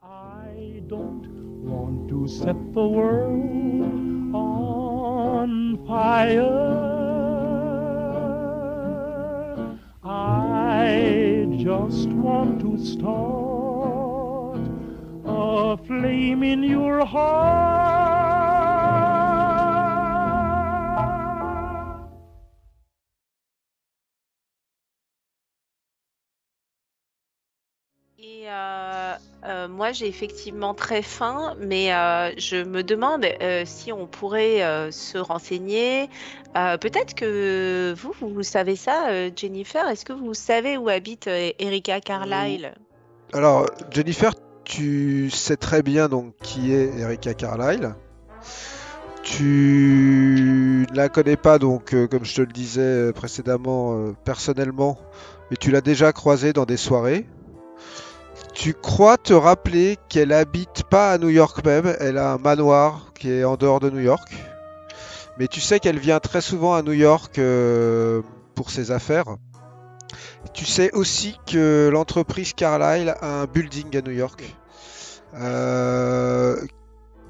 I don't want to set the world on fire. I just want to start a flame in your heart. Et moi, j'ai effectivement très faim, mais je me demande si on pourrait se renseigner. Peut-être que vous savez ça, Jennifer. Est-ce que vous savez où habite Erika Carlyle? Alors, Jennifer, tu sais très bien donc qui est Erika Carlyle. Tu ne la connais pas donc, comme je te le disais précédemment, personnellement, mais tu l'as déjà croisée dans des soirées. Tu crois te rappeler qu'elle habite pas à New York même, elle a un manoir qui est en dehors de New York. Mais tu sais qu'elle vient très souvent à New York pour ses affaires. Tu sais aussi que l'entreprise Carlyle a un building à New York.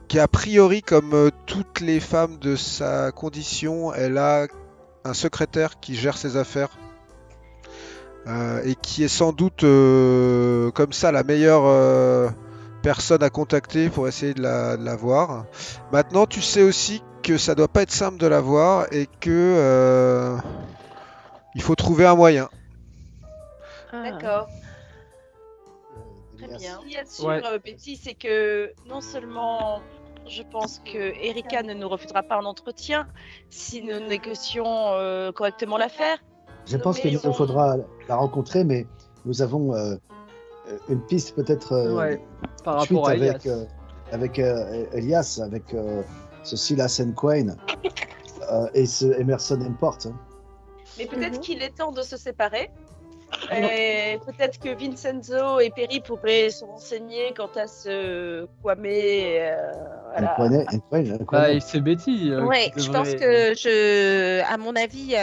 Qui a priori, comme toutes les femmes de sa condition, elle a un secrétaire qui gère ses affaires. Et qui est sans doute comme ça la meilleure personne à contacter pour essayer de la voir. Maintenant, tu sais aussi que ça doit pas être simple de la voir et que il faut trouver un moyen. D'accord. Très Elias. bien. Bien sûr, Ouais. Betty, c'est que non seulement je pense que Erika ne nous refusera pas un entretien si nous négocions correctement l'affaire. Je pense qu'il nous faudra la rencontrer, mais nous avons une piste peut-être Ouais, par suite rapport à Elias. avec Elias, avec ce Silas and Quain et ce Emerson Import. Hein. Mais peut-être qu'il est temps de se séparer. Et peut-être que Vincenzo et Perry pourraient se renseigner quant à ce Kwame. Voilà. Bah, c'est Betty. Ouais, qui je pense devrait- que à mon avis,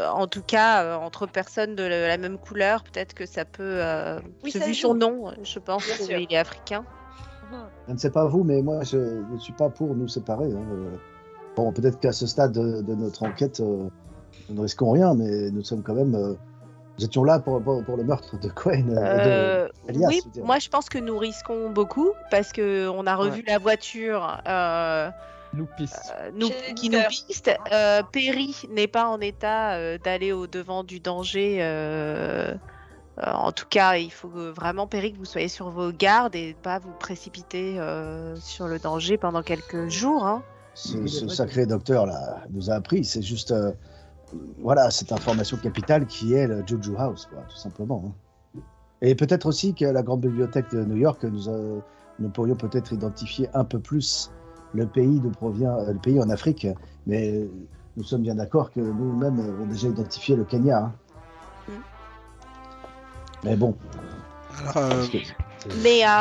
en tout cas, entre personnes de la même couleur, peut-être que ça peut. Oui, J'ai ça vu joue. son nom, je pense Bien sûr. qu'il est africain. Je ne sais pas vous, mais moi, je ne suis pas pour nous séparer. Hein. Bon, peut-être qu'à ce stade de notre enquête, nous ne risquons rien, mais nous sommes quand même. Nous étions là pour le meurtre de Quain et de Elias. Oui, je veux dire. moi je pense que nous risquons beaucoup parce que on a revu la voiture Nous pisse. qui nous piste. Perry n'est pas en état d'aller au devant du danger. En tout cas, il faut vraiment, Perry, que vous soyez sur vos gardes et pas vous précipiter sur le danger pendant quelques jours. Hein. Ce sacré docteur là nous a appris, c'est juste voilà cette information capitale qui est le Juju House, quoi, tout simplement. Hein. Et peut-être aussi que la grande bibliothèque de New York, nous pourrions peut-être identifier un peu plus le pays d'où provient le pays en Afrique, mais nous sommes bien d'accord que nous-mêmes avons déjà identifié le Kenya. Hein. Mais bon. Alors,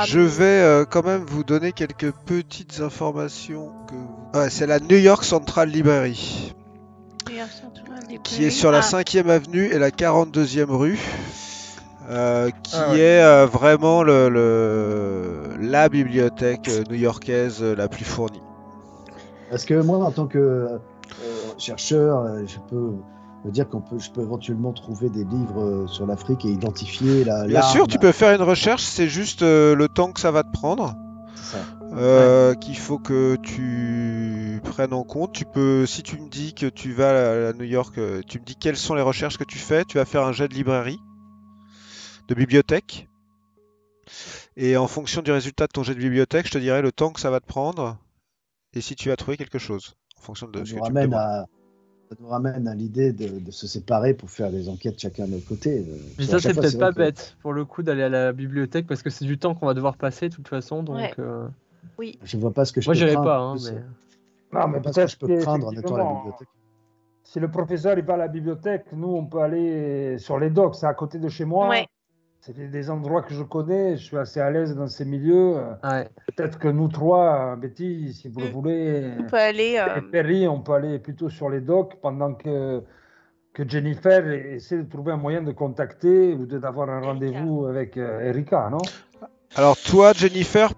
je vais quand même vous donner quelques petites informations. C'est la New York Central Library, qui est sur la 5e avenue et la 42e rue, qui est vraiment la bibliothèque new-yorkaise la plus fournie. Parce que moi, en tant que chercheur, je peux me dire je peux éventuellement trouver des livres sur l'Afrique et identifier la. Bien sûr, tu peux faire une recherche, c'est juste le temps que ça va te prendre. C'est ça. Qu'il faut que tu prennes en compte. Tu peux, si tu me dis que tu vas à New York, tu me dis quelles sont les recherches que tu fais. Tu vas faire un jet de librairie, de bibliothèque. Et en fonction du résultat de ton jet de bibliothèque, je te dirai le temps que ça va te prendre et si tu vas trouver quelque chose. En fonction de ce que tu me demandes. Ça nous ramène à l'idée de se séparer pour faire des enquêtes chacun de notre côté. Mais ça, c'est peut-être pas bête, pour le coup, d'aller à la bibliothèque, parce que c'est du temps qu'on va devoir passer, de toute façon, donc... Oui. Je vois pas ce que je Moi, peux j'irai craindre. pas, hein, mais... Non, mais peut-être que je peux craindre en étant à la bibliothèque. Si le professeur n'est pas à la bibliothèque, nous, on peut aller sur les docks, c'est à côté de chez moi. Ouais. C'est des endroits que je connais, je suis assez à l'aise dans ces milieux. Ouais. Peut-être que nous trois, Betty, si vous le voulez, on peut aller, et Perry, on peut aller plutôt sur les docks pendant que que Jennifer essaie de trouver un moyen de contacter ou d'avoir un rendez-vous avec Erika, non? Alors toi, Jennifer,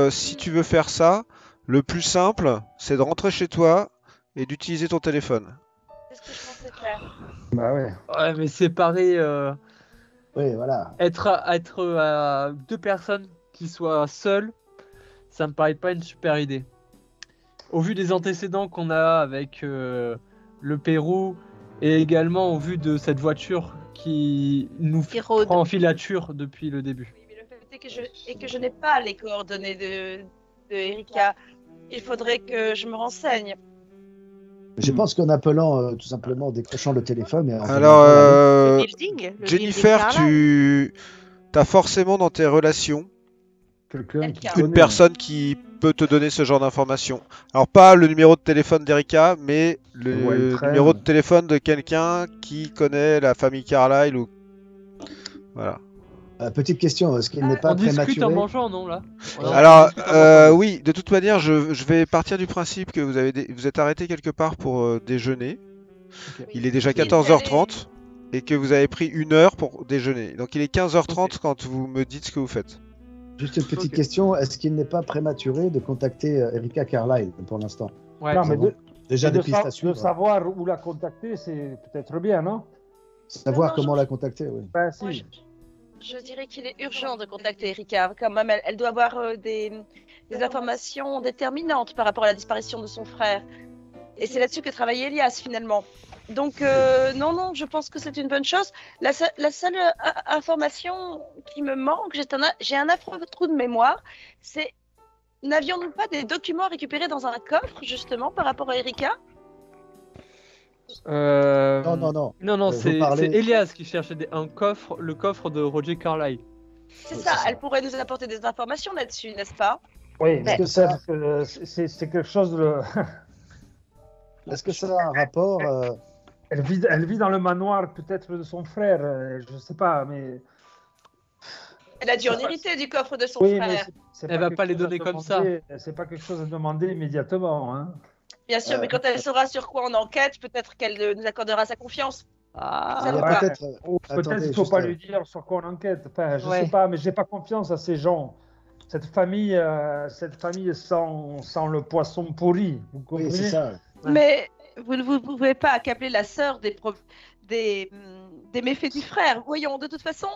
si tu veux faire ça, le plus simple, c'est de rentrer chez toi et d'utiliser ton téléphone. C'est ce que je pensais faire. Bah ouais. Ouais, mais séparer, Oui, voilà. être à 2 personnes qui soient seules, ça me paraît pas une super idée. Au vu des antécédents qu'on a avec le Pérou et également au vu de cette voiture qui nous Qui rôde. prend en filature depuis le début. Oui, mais le fait est que je n'ai pas les coordonnées de Erika. Il faudrait que je me renseigne. Je pense qu'en appelant, tout simplement, en décrochant le téléphone. Et en Alors, Le building, le Jennifer, building tu as forcément dans tes relations Quelqu'un qui Quelqu'un. une connaît. personne qui peut te donner ce genre d'informations. Alors pas le numéro de téléphone d'Erika, mais Où le elle traîne. numéro de téléphone de quelqu'un qui connaît la famille Carlyle ou... Voilà. Petite question, est-ce qu'il n'est pas On discute prématuré? en mangeant, non là Alors, On discute en mangeant. oui, de toute manière, je vais partir du principe que vous êtes arrêté quelque part pour déjeuner. Il est déjà Oui, 14h30 et que vous avez pris 1 heure pour déjeuner. Donc il est 15h30 quand vous me dites ce que vous faites. Juste une petite Ok. question, est-ce qu'il n'est pas prématuré de contacter Erika Carlyle pour l'instant? Ouais, Non, mais Déjà des de, pistes à de suivre. savoir où la contacter, c'est peut-être bien, non? Savoir Non, comment je- la contacter, oui. Ben Moi, si. je dirais qu'il est urgent de contacter Erika. Quand même, elle doit avoir des informations déterminantes par rapport à la disparition de son frère. Et c'est là-dessus que travaille Elias, finalement. Donc, non, je pense que c'est une bonne chose. La seule information qui me manque, j'ai un affreux trou de mémoire, c'est n'avions-nous pas des documents récupérés dans un coffre, justement, par rapport à Erika? Non, non, non. Non, Vous c'est parlez- Elias qui cherche un coffre, le coffre de Roger Carlyle. C'est Oui, ça, c'est ça. elle pourrait nous apporter des informations là-dessus, n'est-ce pas? Oui, Est-ce que c'est quelque chose de... Est-ce que ça a un rapport Elle vit dans le manoir peut-être de son frère, je ne sais pas, mais... Elle a dû en hériter du coffre de son Oui, mais frère. c'est Elle va quelque pas les chose à donner comme demander- C'est pas quelque chose à demander immédiatement. Hein. Bien sûr, mais quand elle saura sur quoi on enquête, peut-être qu'elle nous accordera sa confiance. Il y Ah, a ouais. peut-être. Ou peut-être Attendez, qu'il ne faut juste, pas lui dire sur quoi on enquête. Enfin, je Ouais. sais pas, mais j'ai pas confiance à ces gens. Cette famille sans le poisson pourri. Vous comprenez? Oui, c'est ça. mais vous ne pouvez pas accabler la sœur des méfaits du frère. Voyons, de toute façon,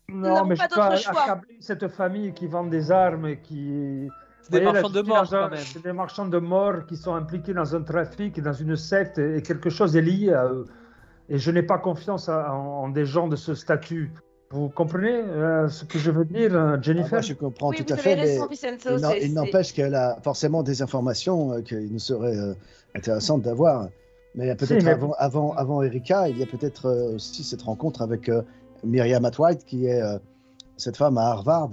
Non, n'avons mais pas je dois d'autre choix. accabler cette famille qui vend des armes et qui... C'est des Vous voyez, marchands là, de je suis mort dans un- quand même. C'est des marchands de mort qui sont impliqués dans un trafic, dans une secte, et quelque chose est lié à eux. Et je n'ai pas confiance en des gens de ce statut. Vous comprenez ce que je veux dire, Jennifer? Moi, je comprends oui, tout vous à avez fait, mais raison, Vincenzo. il n'empêche qu'elle a forcément des informations qu'il nous serait intéressant d'avoir. Mais peut-être Si, mais- avant Erika, il y a peut-être aussi cette rencontre avec Myriam Atwhite, qui est cette femme à Harvard,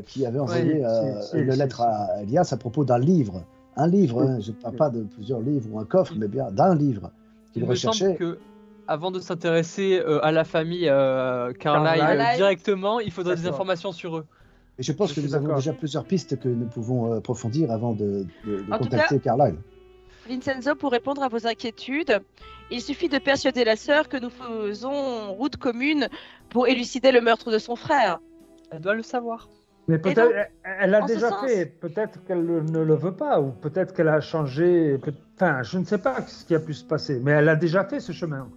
qui avait envoyé si, une si, lettre si. à Elias à propos d'un livre. Un livre, hein, je ne parle pas de plusieurs livres ou un coffre, mais bien d'un livre qu'il Il me semble recherchait. que avant de s'intéresser à la famille Carlyle Carlyle. directement, il faudrait des D'accord. informations sur eux. Et je pense Je que suis nous avons d'accord. déjà plusieurs pistes que nous pouvons approfondir avant de En tout contacter Carlyle. Vincenzo, pour répondre à vos inquiétudes, il suffit de persuader la sœur que nous faisons route commune pour élucider le meurtre de son frère. Elle doit le savoir. Mais donc, peut-être, elle l'a en ce déjà sens- fait. Peut-être qu'elle ne le veut pas, ou peut-être qu'elle a changé. Enfin, je ne sais pas ce qui a pu se passer, mais elle a déjà fait ce chemin.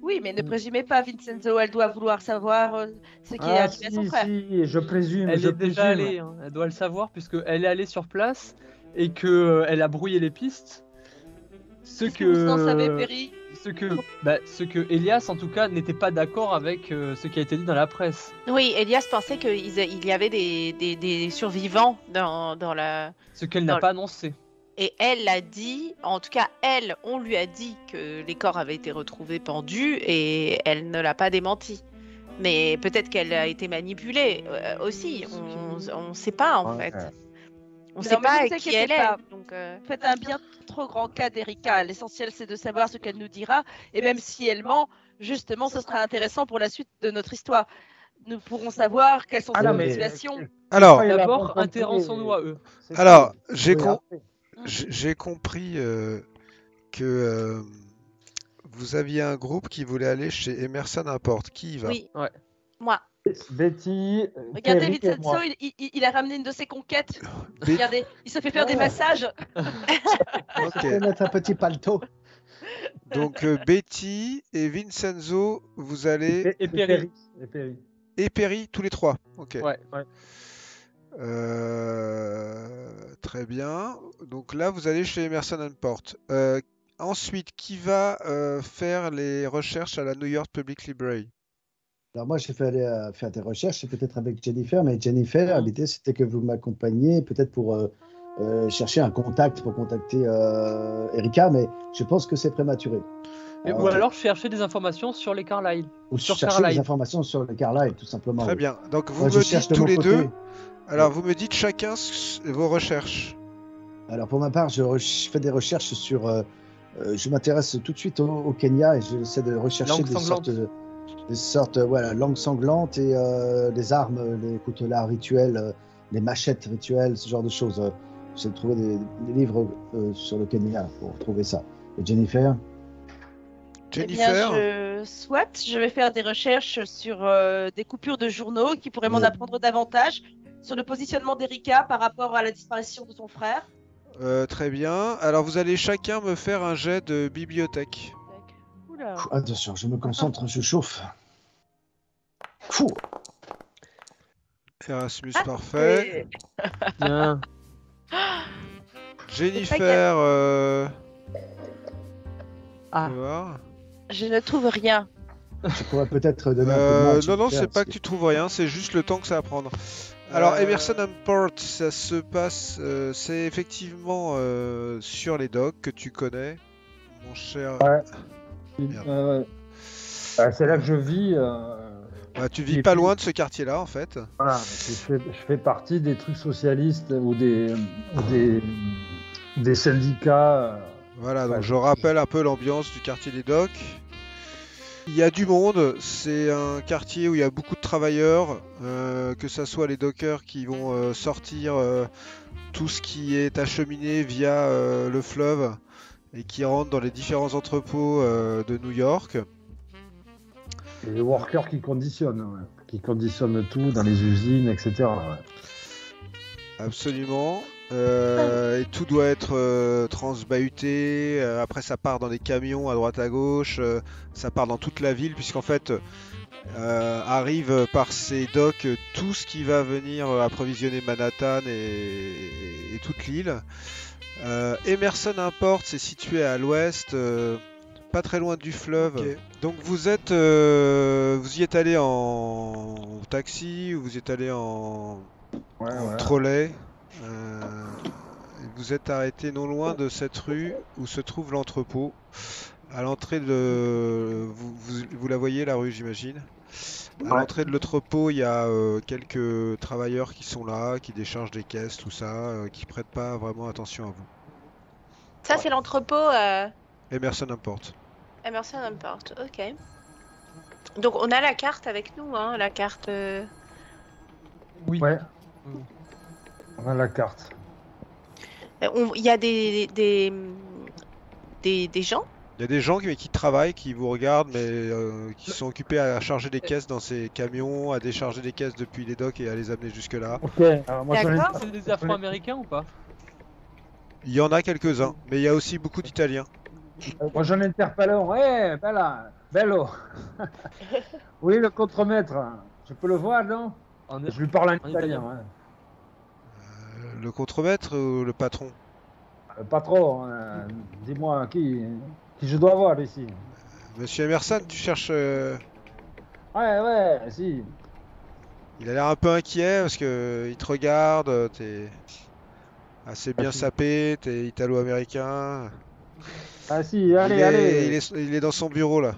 Oui, mais ne présumez pas, Vincenzo, elle doit vouloir savoir ce qui est Ah, arrivé à son frère. si, je présume. Elle je est déjà présume. allée, hein. Elle doit le savoir puisqu'elle est allée sur place et qu'elle a brouillé les pistes. Ce Qu'est-ce que vous en savez, que, Perry? ce que Elias en tout cas n'était pas d'accord avec ce qui a été dit dans la presse. Oui, Elias pensait qu'il y avait des survivants dans la... Ce qu'elle n'a Dans- pas annoncé. Et elle l'a dit, en tout cas, on lui a dit que les corps avaient été retrouvés pendus et elle ne l'a pas démenti. Mais peut-être qu'elle a été manipulée aussi. On ne sait pas en Ouais. fait. On ne Non, sait mais pas vous qui inquiétez elle est. pas. Donc, Faites un bien trop grand cas d'Erika. L'essentiel, c'est de savoir ce qu'elle nous dira. Et même si elle ment, justement, ce sera intéressant pour la suite de notre histoire. Nous pourrons savoir quelles sont Ah ses non, mais- motivations. Alors, il a D'abord, rencontré- intéressons-nous à eux. C'est Alors, ça. Oui, après. j'ai compris que vous aviez un groupe qui voulait aller chez Emerson Import. Qui y va? Oui, Ouais. moi. Betty, Regardez, Terry et Vincenzo, moi. il a ramené une de ses conquêtes. Be- Regardez, il se fait faire des Ouais. massages. Ok. Je vais mettre un petit paletot. Donc Betty et Vincenzo, vous allez... Et Perry. Et Perry. Et Perry, tous les trois. Ok. Ouais. Très bien. Donc là, vous allez chez Emerson Import. Ensuite, qui va faire les recherches à la New York Public Library? Alors moi, j'ai fait aller faire des recherches, c'est peut-être avec Jennifer, mais Jennifer, l'idée c'était que vous m'accompagniez peut-être pour chercher un contact, pour contacter Erika, mais je pense que c'est prématuré. Ou alors chercher des informations sur les Carlyle. Ou sur chercher des Carlyle. informations sur le Carlyle, tout simplement. Très oui. bien. Donc vous Moi, je me cherche dites de tous mon les côté. deux. Alors vous me dites chacun vos recherches. Alors pour ma part, je fais des recherches sur... je m'intéresse tout de suite au Kenya et j'essaie de rechercher Langue des sanglante. sortes voilà, langues sanglantes et des armes, les coutelas rituels, les machettes rituelles, ce genre de choses. J'essaie de trouver des livres sur le Kenya pour trouver ça. Et Jennifer? Jennifer, Soit je vais faire des recherches sur des coupures de journaux qui pourraient m'en Oui. apprendre davantage sur le positionnement d'Erika par rapport à la disparition de son frère. très bien. Alors vous allez chacun me faire un jet de bibliothèque. Oula. Attention, je me concentre, je chauffe. Fou. Erasmus, Ah, parfait. Bien. Jennifer, Ah. on va voir. Je ne trouve rien. Je pourrais peut-être donner un coup de main à Non, non, Jennifer, c'est pas parce que tu trouves rien, c'est juste le temps que ça va prendre. Alors, Emerson Import, ça se passe, c'est effectivement sur les docks que tu connais, mon cher. Merde. C'est là que je vis. Bah, tu Et vis pas puis- loin de ce quartier-là, en fait. Voilà, je fais partie des trucs socialistes ou des syndicats. Voilà, donc Ouais. je rappelle un peu l'ambiance du quartier des docks. Il y a du monde, c'est un quartier où il y a beaucoup de travailleurs, que ce soit les dockers qui vont sortir tout ce qui est acheminé via le fleuve et qui rentre dans les différents entrepôts de New York. Et les workers qui conditionnent, ouais. Qui conditionnent tout dans les usines, etc. ouais. Absolument. Et tout doit être transbahuté. Après, ça part dans des camions à droite à gauche. Ça part dans toute la ville, puisqu'en fait, arrive par ces docks tout ce qui va venir approvisionner Manhattan et toute l'île. Emerson Import, c'est situé à l'ouest, pas très loin du fleuve. Ok. Donc vous y êtes allé en taxi ou vous y êtes allé en trolley. Et vous êtes arrêté non loin de cette rue où se trouve l'entrepôt. À l'entrée de... Vous la voyez, la rue, j'imagine. À l'entrée de l'entrepôt, il y a quelques travailleurs qui sont là, qui déchargent des caisses, tout ça, qui prêtent pas vraiment attention à vous. Ça, c'est l'entrepôt Emerson Import. Emerson Import. Ok. Donc, on a la carte avec nous, hein, la carte. Oui. Ouais. On a la carte. Il y a des gens. Il y a des gens qui travaillent, qui vous regardent, mais qui sont occupés à charger des caisses dans ces camions, à décharger des caisses depuis les docks et à les amener jusque-là. Ok. Alors moi, j'en ai- D'accord. C'est des Afro-Américains ou pas? Il y en a quelques-uns, mais il y a aussi beaucoup d'Italiens. Moi, j'en interpelle un. Eh, bella, bello. Oui, le contremaître. Je peux le voir, non? En- Je lui parle en En italien. italien. Ouais. Le contremaître ou le patron? Le patron, dis-moi qui je dois voir ici. Monsieur Emerson, tu cherches... Ouais, si. Il a l'air un peu inquiet parce que il te regarde, t'es assez bien sapé, t'es italo-américain. Ah si, allez. Il est dans son bureau là.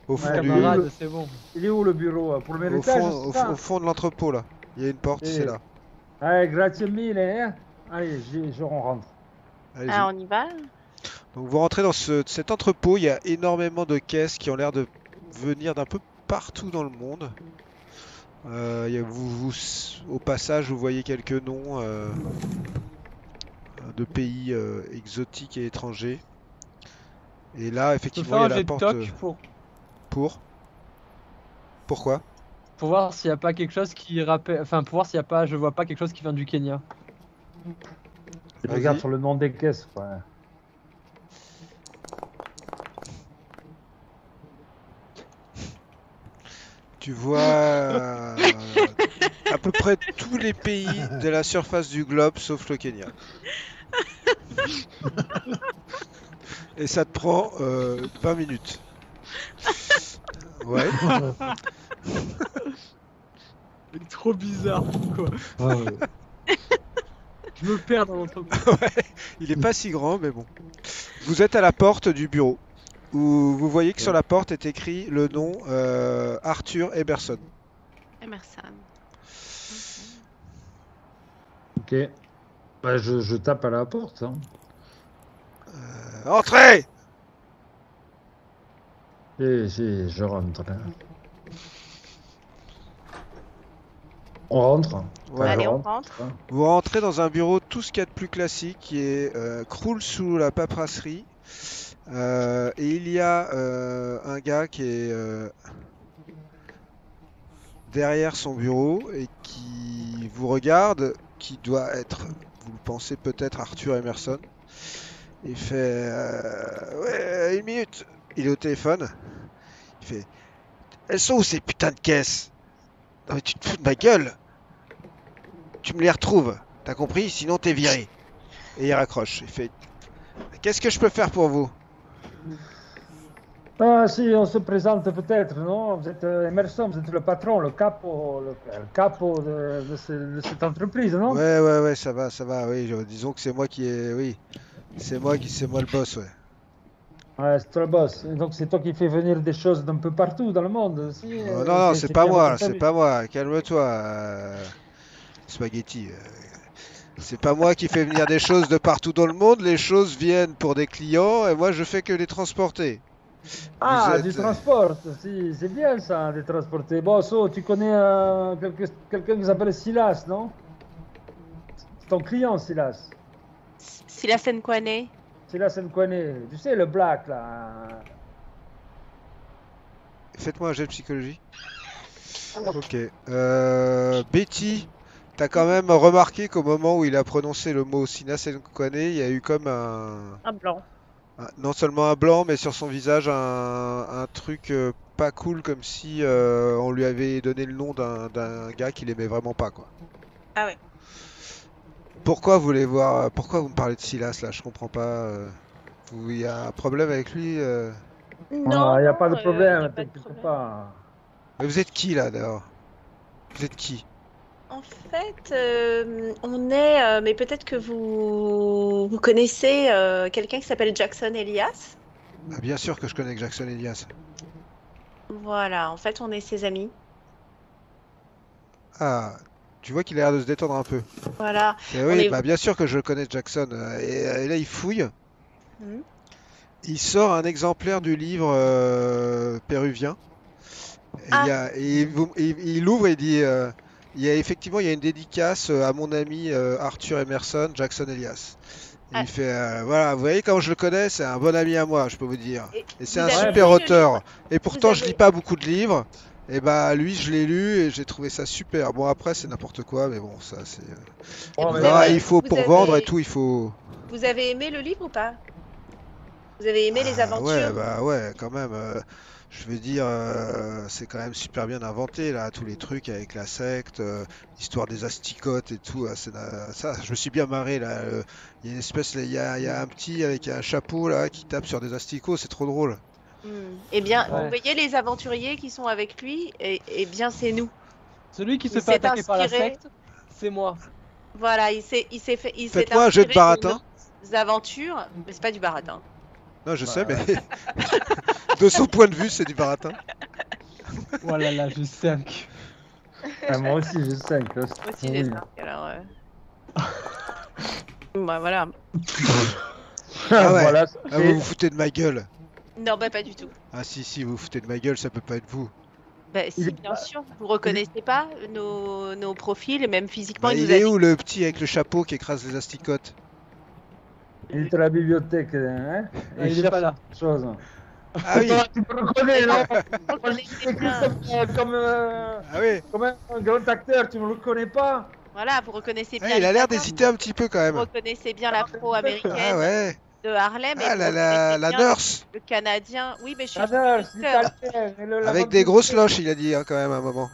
Au fond, Ouais, du, Camarade, c'est bon. Il est où le bureau? Pour le même au étage, fond, c'est ça? au fond de l'entrepôt là. Il y a une porte, Et- c'est là. Allez, grazie mille, hein. Allez, je rentre. Allez-y. Ah, on y va. Donc vous rentrez dans cet entrepôt, il y a énormément de caisses qui ont l'air de venir d'un peu partout dans le monde. Au passage, vous voyez quelques noms de pays exotiques et étrangers. Et là, Je peux effectivement, faire il y a un la jet de porte. toc Pourquoi? pour voir s'il n'y a pas quelque chose qui rappelle. Enfin, pour voir s'il n'y a pas. Je vois pas quelque chose qui vient du Kenya. Je Vas-y. regarde sur le nom des caisses. Ouais. Tu vois à peu près tous les pays de la surface du globe sauf le Kenya. Et ça te prend 20 minutes. Ouais. C'est trop bizarre, quoi. Ouais. Je me perds dans l'entreprise. Ouais. Il est pas si grand, mais bon. Vous êtes à la porte du bureau où vous voyez que sur la porte est écrit le nom Arthur Emerson. Emerson. Ok. Bah, je tape à la porte. Hein. Entrez! Si, je rentre. Hein. On rentre. Ouais. Allez, je on rentre. rentre. Vous rentrez dans un bureau tout ce qu'il y a de plus classique qui est croule sous la paperasserie. Et il y a un gars qui est derrière son bureau et qui vous regarde, qui doit être, vous le pensez peut-être Arthur Emerson. Il fait ouais, une minute. Il est au téléphone. Il fait elles sont où ces putains de caisses? Non mais tu te fous de ma gueule. Tu me les retrouves. T'as compris? Sinon t'es viré. Et il raccroche. Il fait qu'est-ce que je peux faire pour vous? Ah si, on se présente peut-être, non? Vous êtes Emerson, vous êtes le patron, le capo de cette entreprise, non? Ouais, ça va, oui, disons que c'est moi qui ai, oui, c'est moi le boss, ouais. Ouais, c'est toi le boss. Et donc c'est toi qui fais venir des choses d'un peu partout dans le monde aussi. Non, c'est pas qui moi, avec c'est ton pas moi, calme-toi, Spaghetti. C'est pas moi qui fais venir des choses de partout dans le monde, les choses viennent pour des clients et moi je fais que les transporter. Ah, Vous du êtes- transport, si, c'est bien ça, de transporter. Bon, tu connais quelqu'un qui s'appelle Silas, non? C'est ton client, Silas. Silas Nkwane. Silas Nkwane. Tu sais, le black, là. Faites-moi un jet de psychologie. Ok. Betty, t'as quand même remarqué qu'au moment où il a prononcé le mot Silas Nkwane, il y a eu comme Un blanc. non seulement un blanc, mais sur son visage un truc pas cool, comme si on lui avait donné le nom d'un gars qu'il aimait vraiment pas, quoi. Ah ouais. Pourquoi vous voulez voir, pourquoi vous me parlez de Silas là? Je comprends pas. Il y a un problème avec lui Non, Il n'y a pas de y a problème, pas de t'inquiète problème. pas. Mais vous êtes qui là d'ailleurs? Vous êtes qui? En fait, on est, mais peut-être que vous connaissez quelqu'un qui s'appelle Jackson Elias. Ah, bien sûr que je connais Jackson Elias. Voilà, en fait, on est ses amis. Ah, tu vois qu'il a l'air de se détendre un peu. Voilà. Et On oui, est- bah bien sûr que je connais Jackson. Et là il fouille. Mhm. Il sort un exemplaire du livre péruvien. Et Ah. il ouvre et il dit il y a effectivement il y a une dédicace à mon ami Arthur Emerson, Jackson Elias. Et Ah. il fait voilà, vous voyez comment je le connais, c'est un bon ami à moi, je peux vous dire. Et c'est vous un avez super lu le auteur. livre Et pourtant je avez- lis pas beaucoup de livres. Et bah lui je l'ai lu et j'ai trouvé ça super. Bon après c'est n'importe quoi, mais bon ça c'est. Et Oh, vous mais Non, avez- il faut vous pour vendre et avez- tout, il faut. Vous avez aimé le livre ou pas? Vous avez aimé les Ah, aventures? ouais, bah ouais, quand même. Je veux dire, c'est quand même super bien inventé là, tous les trucs avec la secte, l'histoire des asticotes et tout. Ça, je me suis bien marré là. Il y a une espèce, il y a un petit avec un chapeau là qui tape sur des asticots, c'est trop drôle. Eh bien, Ouais. vous voyez les aventuriers qui sont avec lui, et bien c'est nous. Celui qui se Il fait s'est attaquer par la inspiré. secte, c'est moi. Voilà, il s'est Faites-moi un jeu de inspiré baratin. nos aventures, mais c'est pas du baratin. Non, je Bah, sais, mais de son point de vue, c'est du baratin. Voilà, là, je 5. Ah, moi aussi, j'ai 5. Moi aussi j'ai ça. Alors, bah, voilà. Ah ouais. Voilà, Ah, vous vous foutez de ma gueule. Non, bah pas du tout. Ah si, vous vous foutez de ma gueule, ça peut pas être vous. Bah, Il si, est bien sûr. Vous reconnaissez pas nos profils, et même physiquement, Bah, il il nous a est dit. où le petit avec le chapeau qui écrase les asticotes? Il était à la bibliothèque, hein. Ah, il est cherche pas là. quelque chose. Ah oui, Toi, tu me reconnais, non? Vous Moi, je reconnaissez suis écrit bien. ah oui. comme un grand acteur, tu me le connais pas? Voilà, vous reconnaissez Ah, bien il a l'air l'italien, d'hésiter un petit peu quand vous même. reconnaissez bien Ah l'afro-américaine ouais. de Harlem et Ah vous la reconnaissez bien nurse. le Canadien. Oui, mais je suis J'adore, c'est traducteur. italien. et la Avec bonne des grosses culture. loches, il a dit hein, quand même à un moment.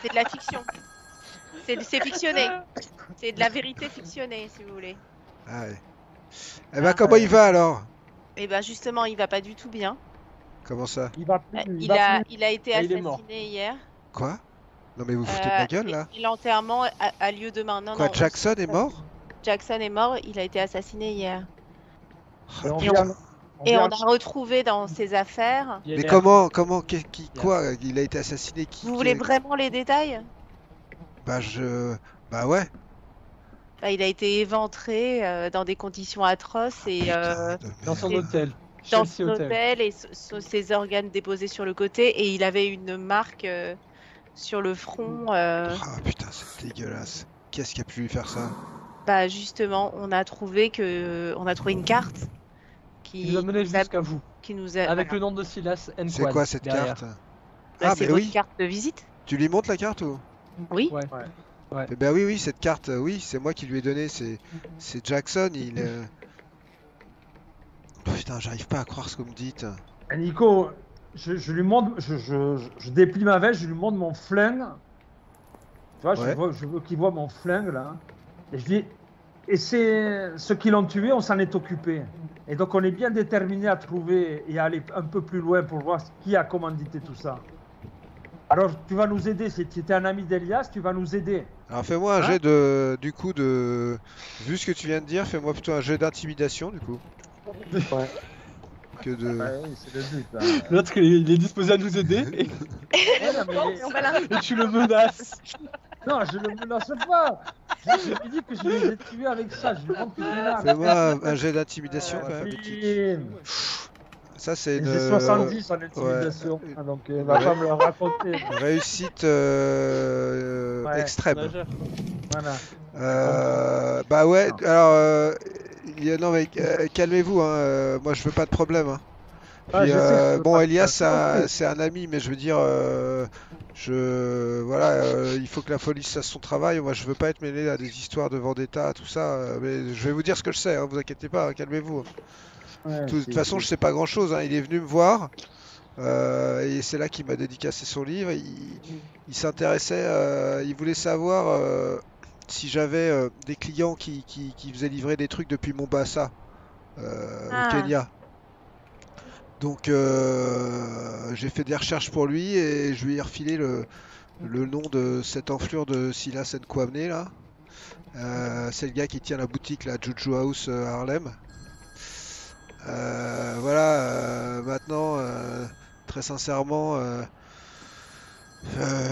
C'est de la fiction. C'est fictionné. C'est de la vérité fictionnée, si vous voulez. Ah ouais. Eh ben comment il va alors? Et ben justement, il va pas du tout bien. Comment ça? Il va plus, Il va a, plus. il a été Et il est mort. assassiné hier. Quoi? Non mais vous foutez de ma gueule là? Et l'enterrement a lieu demain. Non, Quoi, non, Jackson est mort? Jackson est mort, il a été assassiné hier. Et on Et vient- Et vient- on a retrouvé dans ses affaires. Il Mais est- comment, quoi? Il a été assassiné qui? Vous voulez vraiment les détails? Bah ouais. Bah, il a été éventré dans des conditions atroces et Putain de Dans son merde. hôtel. dans Chelsea son Hotel. hôtel et ses organes déposés sur le côté et il avait une marque sur le front. Ah putain, c'est dégueulasse. Qu'est-ce qui a pu lui faire ça? Bah justement, on a trouvé une carte Il nous a mené jusqu'à vous. qui nous a Avec voilà. le nom de Silas N. C'est quoi cette derrière. carte? Bah, Ah c'est mais votre oui. carte de visite. Tu lui montres la carte ou? Oui. Ouais. Eh ben oui, cette carte, oui, c'est moi qui lui ai donné. C'est Jackson. Putain, j'arrive pas à croire ce que vous me dites. Et Nico, je lui montre, je déplie ma veste, je lui montre mon flingue. Tu vois, Ouais. je veux qu'il voit mon flingue là. Et je dis, et c'est ceux qui l'ont tué, on s'en est occupé. Et donc on est bien déterminé à trouver et à aller un peu plus loin pour voir qui a commandité tout ça. Alors tu vas nous aider, si tu étais un ami d'Elias, tu vas nous aider. Alors fais-moi un Hein? jet du coup vu ce que tu viens de dire, fais-moi plutôt un jet d'intimidation du coup. Que de. Ouais, c'est le but. Hein. L'autre, il est disposé à nous aider et, Ouais, non, mais- On va la- et tu le menaces. non, je ne me lance pas. Je lui dis que je les ai tués avec ça. Je lui montre que c'est là. Fais-moi un jet d'intimidation quand même. Bim. Ça c'est J'ai une 70 en intimidation, ouais. hein, donc il va pas me le raconter. réussite Ouais. extrême. Majeur. Voilà. Bah ouais, alors non mais calmez-vous, hein, moi je veux pas de problème. Hein. Ah, Puis, je sais que tu veux bon, pas de Elias problème. c'est un ami, mais je veux dire, voilà, il faut que la police fasse son travail. Moi je veux pas être mêlé à des histoires de vendetta, tout ça. Mais je vais vous dire ce que je sais, hein, vous inquiétez pas, hein, calmez-vous. Ouais, De toute façon, je sais pas grand-chose. Hein. Il est venu me voir et c'est là qu'il m'a dédicacé son livre. Il s'intéressait, il voulait savoir si j'avais des clients qui faisaient livrer des trucs depuis Mombasa Ah. au Kenya. Donc j'ai fait des recherches pour lui et je lui ai refilé le nom de cette enflure de Silas Nkwame là. C'est le gars qui tient la boutique là, Juju House à Harlem. Voilà, maintenant, très sincèrement,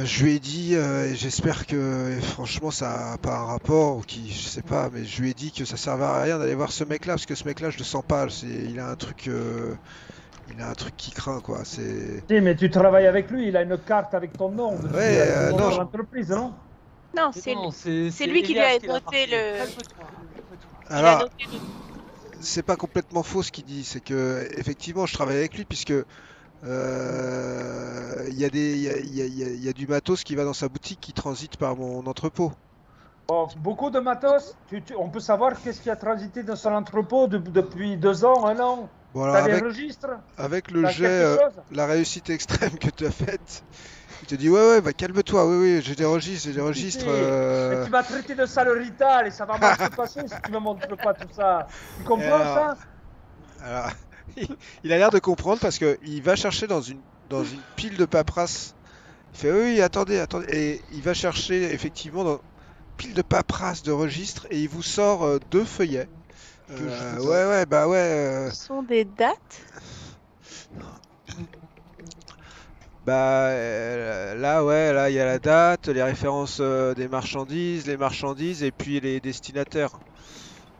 je lui ai dit, et j'espère que franchement ça n'a pas un rapport, ou qui, je sais pas, mais je lui ai dit que ça servait à rien d'aller voir ce mec-là, parce que ce mec-là, je le sens pas, il a un truc qui craint, quoi. C'est. Si, mais tu travailles avec lui, il a une carte avec ton nom. dessus, Ouais, avec ton non, nom je- d'entreprise, non? Non, c'est Non, c'est lui qui lui a Elias qui l'a noté marqué. le. Calme-toi. Il a Alors, noté le- c'est pas complètement faux ce qu'il dit, c'est que effectivement, je travaille avec lui, puisque il y a il y a du matos qui va dans sa boutique qui transite par mon entrepôt. Bon, beaucoup de matos. On peut savoir qu'est-ce qui a transité dans son entrepôt depuis 2 ans, 1 an. Bon, alors, T'as des registres? avec le T'as jet, quelque chose? la réussite extrême que tu as faite, il te dit ouais, bah calme-toi, oui, j'ai des registres, Si. Mais tu vas traiter de salarital et ça va mal se passer si tu me montres pas tout ça. Tu comprends Alors, ça? Alors, il a l'air de comprendre parce que il va chercher dans une pile de paperasse. Il fait oui, attendez, et il va chercher effectivement dans une pile de paperasse de registres et il vous sort 2 feuillets. Ouais. Ce sont des dates. Là, il y a la date, les références des marchandises, les marchandises et puis les destinataires.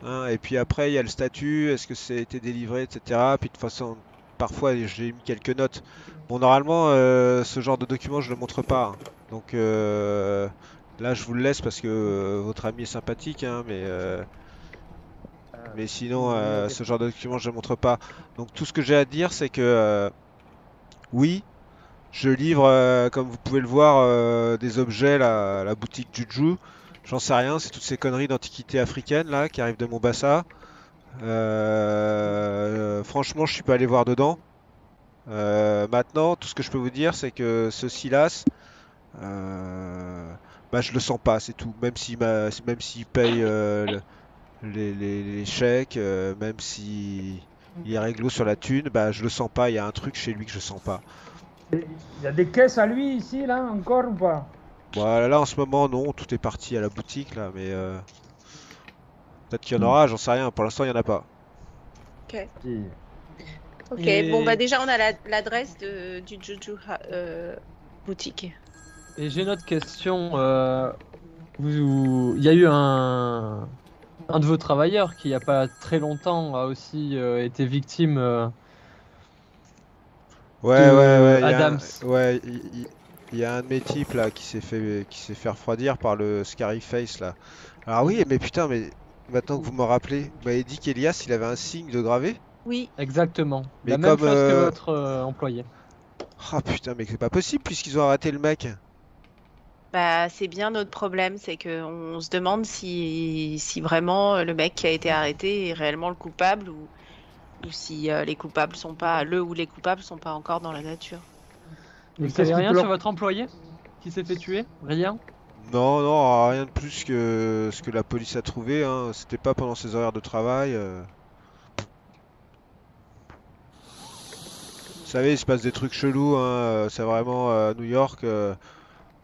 Hein, et puis après, il y a le statut, est-ce que ça a été délivré, etc. Puis de toute façon, parfois, j'ai mis quelques notes. Bon, normalement, ce genre de document, je le montre pas. Hein. Donc là, je vous le laisse parce que votre ami est sympathique, hein, mais Mais sinon, ce genre de document, je ne montre pas. Donc tout ce que j'ai à dire, c'est que oui, je livre, comme vous pouvez le voir, des objets là, à la boutique Juju. J'en sais rien, c'est toutes ces conneries d'antiquité africaine là qui arrivent de Mombasa. Franchement, je suis pas allé voir dedans. Maintenant, tout ce que je peux vous dire, c'est que ce Silas, bah, je le sens pas, c'est tout. Même s'il paye les chèques, même si il est réglo sur la thune, bah, je le sens pas. Il y a un truc chez lui que je sens pas. Il y a des caisses à lui ici, là, encore ou pas? Voilà, là en ce moment, non, tout est parti à la boutique là, mais peut-être qu'il y en aura, j'en sais rien. Pour l'instant, il y en a pas. Ok. Si. Ok, Et- bon bah déjà on a l'adresse du Juju boutique. Et j'ai une autre question. Il y a eu un de vos travailleurs qui, il n'y a pas très longtemps, a aussi été victime. Ouais, de ouais, Adams. Ouais, il y a un de mes types là qui s'est fait refroidir par le Scary Face là. Alors oui, mais putain, mais maintenant que vous me rappelez, vous m'avez dit qu'Elias il avait un signe de gravé? Oui, Exactement. Mais La même comme, chose que votre employé. Ah putain, mais c'est pas possible puisqu'ils ont arrêté le mec. bah c'est bien notre problème, c'est que on se demande si vraiment le mec qui a été arrêté est réellement le coupable ou si les coupables sont pas les coupables sont pas encore dans la nature. Vous Et savez qu'est-ce qui rien te sur l'en- votre employé qui s'est fait tuer? Rien? Non, non, rien de plus que ce que la police a trouvé, hein. C'était pas pendant ses horaires de travail. Vous savez, il se passe des trucs chelous, hein. C'est vraiment New York, et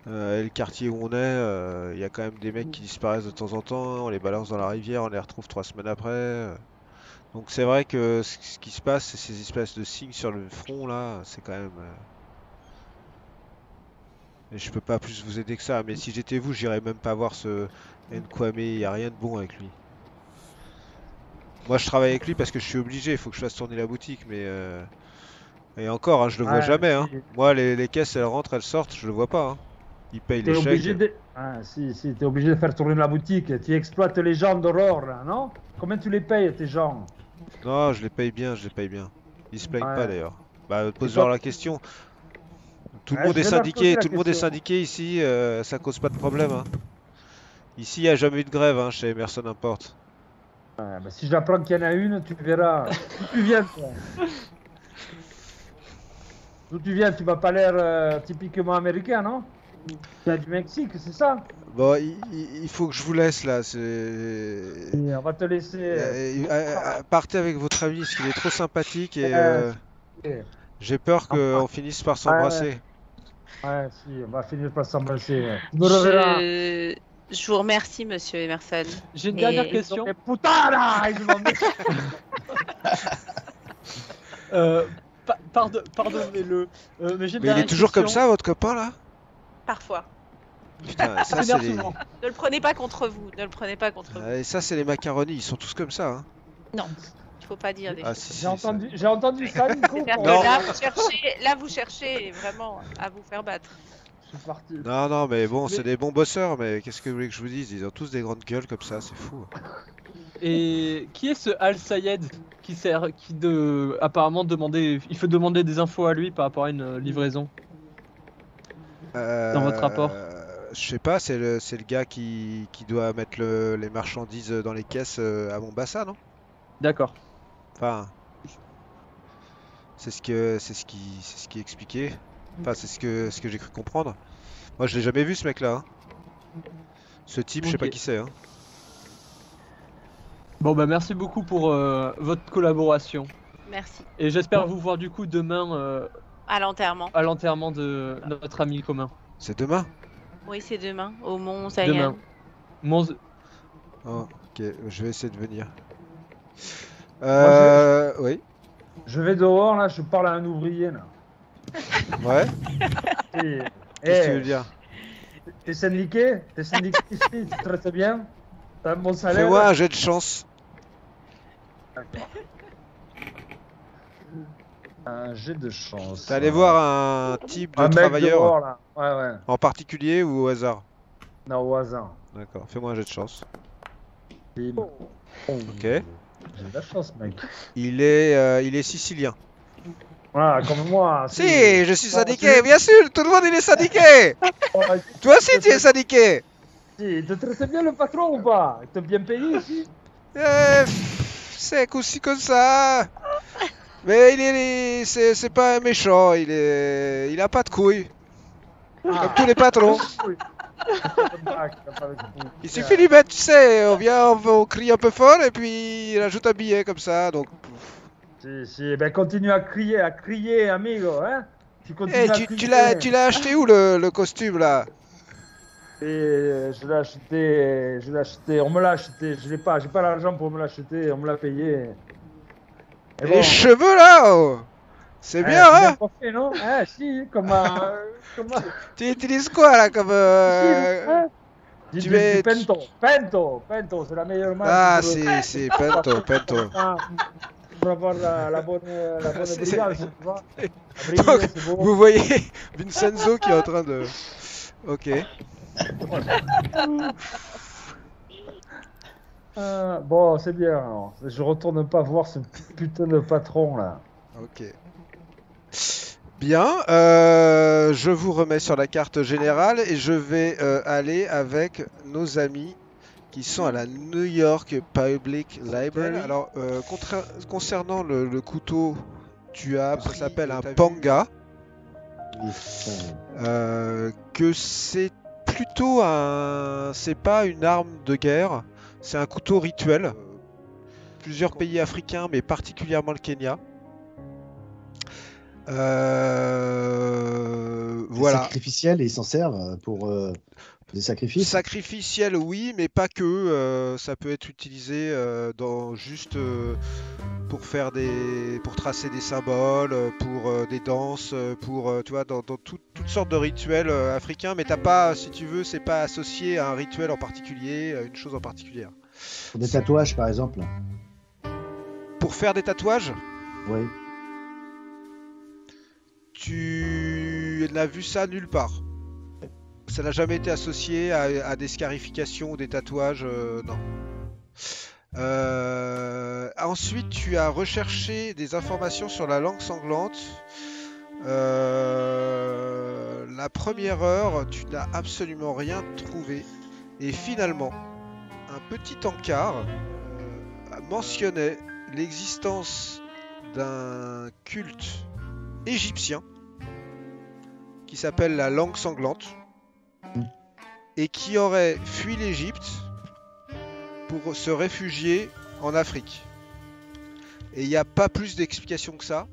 le quartier où on est, il y a quand même des mecs qui disparaissent de temps en temps. On les balance dans la rivière, on les retrouve 3 semaines après. Donc c'est vrai que ce qui se passe, c'est ces espèces de signes sur le front là, c'est quand même. Et je peux pas plus vous aider que ça. Mais si j'étais vous, j'irais même pas voir ce Nkwame. Il y a rien de bon avec lui. Moi, je travaille avec lui parce que je suis obligé. Il faut que je fasse tourner la boutique, mais et encore, hein, je le vois Ouais, jamais. Hein. si. Moi, les caisses, elles rentrent, elles sortent, je le vois pas. Hein. Il paye T'es les obligé chèques. de... Ah, si, t'es obligé de faire tourner la boutique. Tu exploites les gens d'Aurore, là, non? Combien tu les payes, tes gens? Non, je les paye bien, je les paye bien. Ils se plaignent Ouais. pas d'ailleurs. Bah, Et pose-leur toi- la question. Tout le Ouais, monde je est vais leur poser syndiqué, la tout le monde est question. syndiqué ici, ça cause pas de problème. Hein. Ici, il n'y a jamais eu de grève hein, chez Emerson Import. Ouais, bah, si j'apprends qu'il y en a une, tu verras. D'où tu viens, toi? D'où tu viens? Tu m'as pas l'air typiquement américain, non? Tu viens du Mexique, c'est ça? Bon, il faut que je vous laisse là. Et on va te laisser. Partez avec votre ami parce qu'il est trop sympathique et Ouais, j'ai peur qu'on finisse par s'embrasser. ouais, si, on va finir par s'embrasser. Ouais. Tu me reverras. Je vous remercie, monsieur Emerson. J'ai une Et- dernière question. Mais putain là, ils m'ont mis- Pardonnez-le. Mais j'ai une Mais il est dernière toujours comme question. ça, votre copain là? Parfois. Putain, Il ça c'est s'énerve les... souvent. Ne le prenez pas contre vous. Ne le prenez pas contre vous. Et ça c'est les macaronis, ils sont tous comme ça. Hein. Non, il faut pas dire des Ah choses. si, si, J'ai entendu ça, Nico. C'est-à-dire que Non. là, vous cherchez vraiment à vous faire battre. Je suis parti. Non, non, mais bon, Mais- c'est des bons bosseurs, mais qu'est-ce que vous voulez que je vous dise? Ils ont tous des grandes gueules comme ça, c'est fou. Et qui est ce Al Sayed apparemment il faut demander des infos à lui par rapport à une livraison? Dans votre rapport? Je sais pas, c'est le gars qui doit mettre les marchandises dans les caisses à Mombasa, non? D'accord. Enfin, c'est ce qui est expliqué. Enfin, c'est ce que j'ai cru comprendre. Moi, je l'ai jamais vu ce mec-là. Hein. Ce type, je sais pas Ok. qui c'est. Hein. Bon bah merci beaucoup pour votre collaboration. Merci. Et j'espère vous voir du coup demain À l'enterrement. à l'enterrement de notre ami commun. C'est demain? Oui, c'est demain, au Mont Demain. Sayan. Mon- Oh, ok, je vais essayer de venir. Moi, Oui, Je vais dehors, là, je parle à un ouvrier, là. ouais. Et- Qu'est-ce que tu Eh, veux dire? T'es syndiqué? T'es syndiqué ici, tu traites bien? T'as un bon salaire? Fais-moi un jet de chance. Un jet de chance. T'es allé voir un type de un mec travailleur dehors, là. Ouais, ouais. en particulier ou au hasard? Non, au hasard. D'accord, fais-moi un jet de chance. Bim. Ok. J'ai de la chance, mec. Il est sicilien. Voilà, comme moi. Si, je suis Bon, syndiqué, tu- bien sûr, tout le monde il est syndiqué. Voilà, Toi aussi tu es syndiqué. il te traite bien le patron ou pas? Il t'a bien payé ici? C'est aussi comme ça. Mais c'est pas un méchant, il a pas de couilles, comme tous les patrons. Oui. Il suffit de lui mettre, tu sais, on crie un peu fort et puis il ajoute un billet comme ça, donc... Si, ben continue à crier, amigo, hein? Tu continues Eh, à tu crier. l'as acheté où le costume là? Et je l'ai acheté, on me l'a acheté, je l'ai pas, j'ai pas l'argent pour me l'acheter, on me l'a payé. Et les cheveux là, oh. C'est bien, hein? Coiffé, non? Si, comme Tu utilises quoi là comme... du mets- Pento, c'est la meilleure marque. Ah, pour- c'est Pento. Ah, pour avoir la bonne C'est- brillance, tu vois. La Donc, brillance, c'est beau. vous voyez Vincenzo qui est en train de... Ok. Bon, c'est bien, alors. Je retourne pas voir ce putain de patron là. Ok. Bien, je vous remets sur la carte générale et je vais aller avec nos amis qui sont à la New York Public Library. Alors, concernant le couteau, ça s'appelle un panga, que c'est plutôt c'est pas une arme de guerre, c'est un couteau rituel. Plusieurs pays africains, mais particulièrement le Kenya. Voilà. Sacrificiel et ils s'en servent pour des sacrifices. Sacrificiel, oui, mais pas que. Ça peut être utilisé pour tracer des symboles, pour des danses, pour tu vois, dans toutes sortes de rituels africains. Mais t'as pas, si tu veux, c'est pas associé à un rituel en particulier, à une chose en particulière. Pour des tatouages, par exemple. Pour faire des tatouages, Oui. tu n'as vu ça nulle part. Ça n'a jamais été associé à des scarifications ou des tatouages, non. Ensuite, tu as recherché des informations sur la langue sanglante. La première heure, tu n'as absolument rien trouvé. Et finalement, un petit encart mentionnait l'existence d'un culte égyptien qui s'appelle la langue sanglante et qui aurait fui l'Égypte pour se réfugier en Afrique. Et il n'y a pas plus d'explications que ça.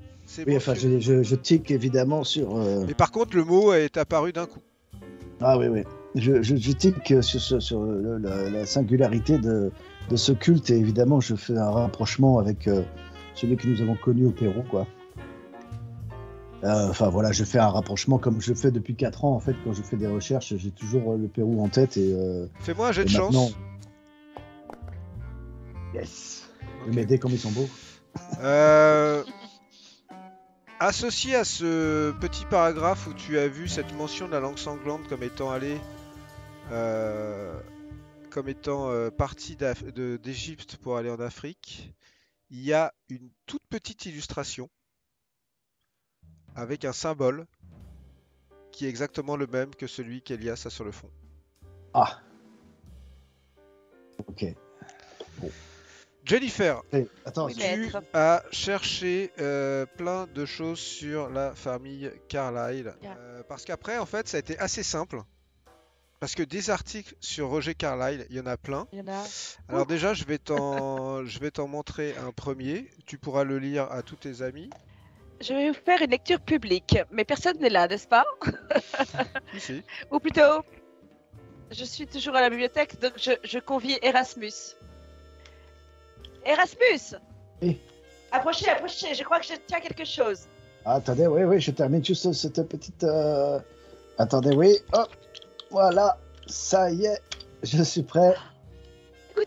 Oui, enfin, je tic évidemment sur. Mais par contre, le mot est apparu d'un coup. Ah oui. Je tic sur la singularité de ce culte et évidemment, je fais un rapprochement avec celui que nous avons connu au Pérou, quoi. Enfin voilà, je fais un rapprochement comme je fais depuis 4 ans en fait. Quand je fais des recherches, j'ai toujours le Pérou en tête et. Fais-moi un jet de maintenant... chance. Yes. Ok. Mais dès comme ils sont beaux. Associé à ce petit paragraphe où tu as vu cette mention de la langue sanglante comme étant partie d'Égypte pour aller en Afrique, il y a une toute petite illustration avec un symbole qui est exactement le même que celui qu'Elias a sur le fond. Ah. Ok. Jennifer, Attends, Oui, tu Maître. as cherché plein de choses sur la famille Carlyle. Yeah. Parce qu'après, en fait, ça a été assez simple. Parce que des articles sur Roger Carlyle, il y en a plein. Il y en a. Alors déjà, je vais t'en montrer un premier. Tu pourras le lire à tous tes amis. Je vais vous faire une lecture publique, mais personne n'est là, n'est-ce pas? Ici. Ou plutôt, je suis toujours à la bibliothèque, donc je convie Erasmus. Erasmus! Oui. Approchez, je crois que je tiens quelque chose. Ah, attendez, oui, je termine juste cette petite. Attendez, oui, hop, voilà, ça y est, je suis prêt.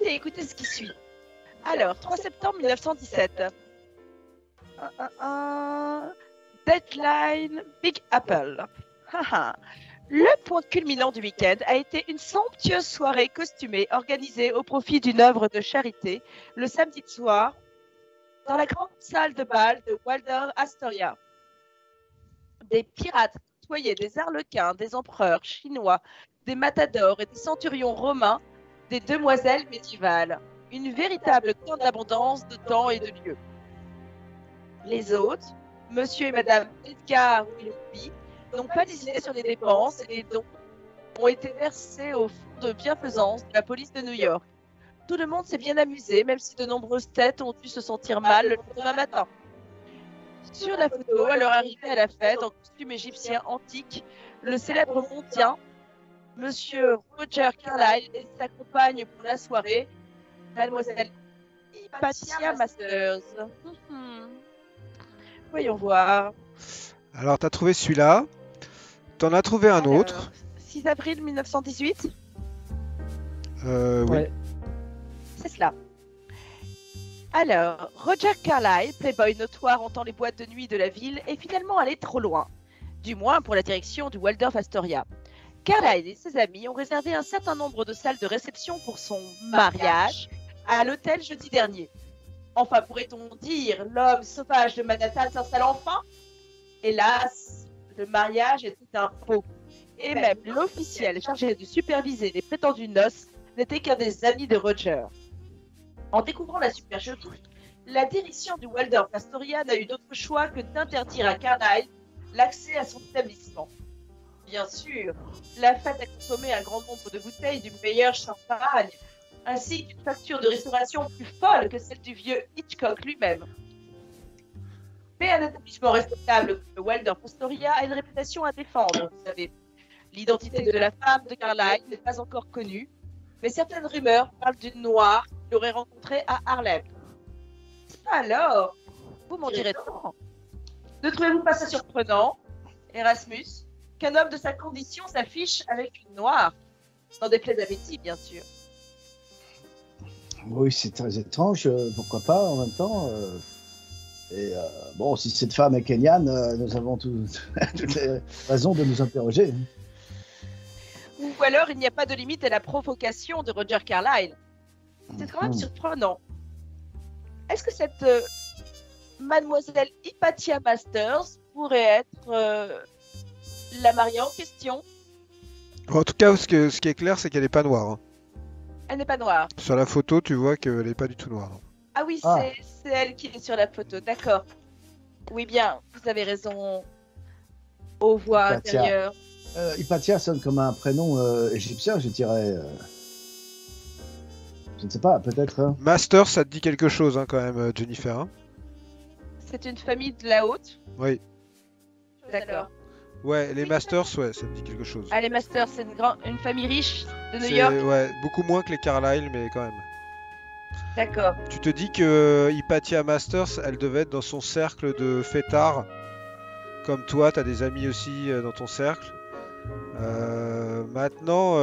Écoutez ce qui suit. Alors, 3 septembre 1917. Deadline Big Apple. Haha. Le point culminant du week-end a été une somptueuse soirée costumée organisée au profit d'une œuvre de charité le samedi soir dans la grande salle de bal de Waldorf Astoria. Des pirates côtoyaient des arlequins, des empereurs chinois, des matadors et des centurions romains, des demoiselles médiévales. Une véritable camp d'abondance de temps et de lieu. Les hôtes, monsieur et madame Edgar Willoughby, n'ont pas décidé sur les dépenses et les dons ont été versés au fonds de bienfaisance de la police de New York. Tout le monde s'est bien amusé, même si de nombreuses têtes ont dû se sentir mal le lendemain matin. Sur la photo, à leur arrivée à la fête, en costume égyptien antique, le célèbre Mondien, monsieur Roger Carlyle et sa compagne pour la soirée, mademoiselle Hypatia Masters. Voyons voir. Alors, t'as trouvé celui-là. T'en as trouvé un autre. 6 avril 1918, Oui. Ouais. c'est cela. Alors, Roger Carlyle, playboy notoire hantant les boîtes de nuit de la ville, est finalement allé trop loin. Du moins pour la direction du Waldorf Astoria. Carlyle et ses amis ont réservé un certain nombre de salles de réception pour son mariage à l'hôtel jeudi dernier. Enfin, pourrait-on dire, l'homme sauvage de Manhattan s'installe enfin? Hélas, le mariage était un faux. Et même l'officiel chargé de superviser les prétendues noces n'était qu'un des amis de Roger. En découvrant la supercherie, la direction du Waldorf Astoria n'a eu d'autre choix que d'interdire à Carlyle l'accès à son établissement. Bien sûr, la fête a consommé un grand nombre de bouteilles du meilleur champagne, ainsi qu'une facture de restauration plus folle que celle du vieux Hitchcock lui-même. Mais un établissement respectable comme le Waldorf Astoria a une réputation à défendre, vous savez. L'identité de la femme de Carlyle n'est pas encore connue, mais certaines rumeurs parlent d'une noire qu'il aurait rencontrée à Harlem. Alors, vous m'en direz tant. Ne trouvez-vous pas ça surprenant, Erasmus, qu'un homme de sa condition s'affiche avec une noire? Sans déplaise à Betty, bien sûr. Oui, c'est très étrange, pourquoi pas en même temps. Bon, si cette femme est kenyane, nous avons toutes les raisons de nous interroger. Ou alors, il n'y a pas de limite à la provocation de Roger Carlyle. C'est quand même surprenant. Est-ce que cette mademoiselle Hypatia Masters pourrait être la mariée en question? En tout cas, ce qui est clair, c'est qu'elle n'est pas noire, hein. Elle n'est pas noire. Sur la photo, tu vois qu'elle n'est pas du tout noire. Non. Ah oui, Ah. c'est elle qui est sur la photo, d'accord. Oui, bien, vous avez raison. Aux voix Hypatia. intérieures. Hypatia sonne comme un prénom égyptien, je dirais. Je ne sais pas, peut-être. Master, ça te dit quelque chose hein, quand même, Jennifer. Hein. C'est une famille de la haute? Oui. D'accord. Ouais, les Masters, ouais, ça me dit quelque chose. Ah, les Masters, c'est une famille riche de New C'est- York? Ouais, beaucoup moins que les Carlyle, mais quand même. D'accord. Tu te dis que Hypatia Masters, elle devait être dans son cercle de fêtards. Comme toi, t'as des amis aussi dans ton cercle. Maintenant,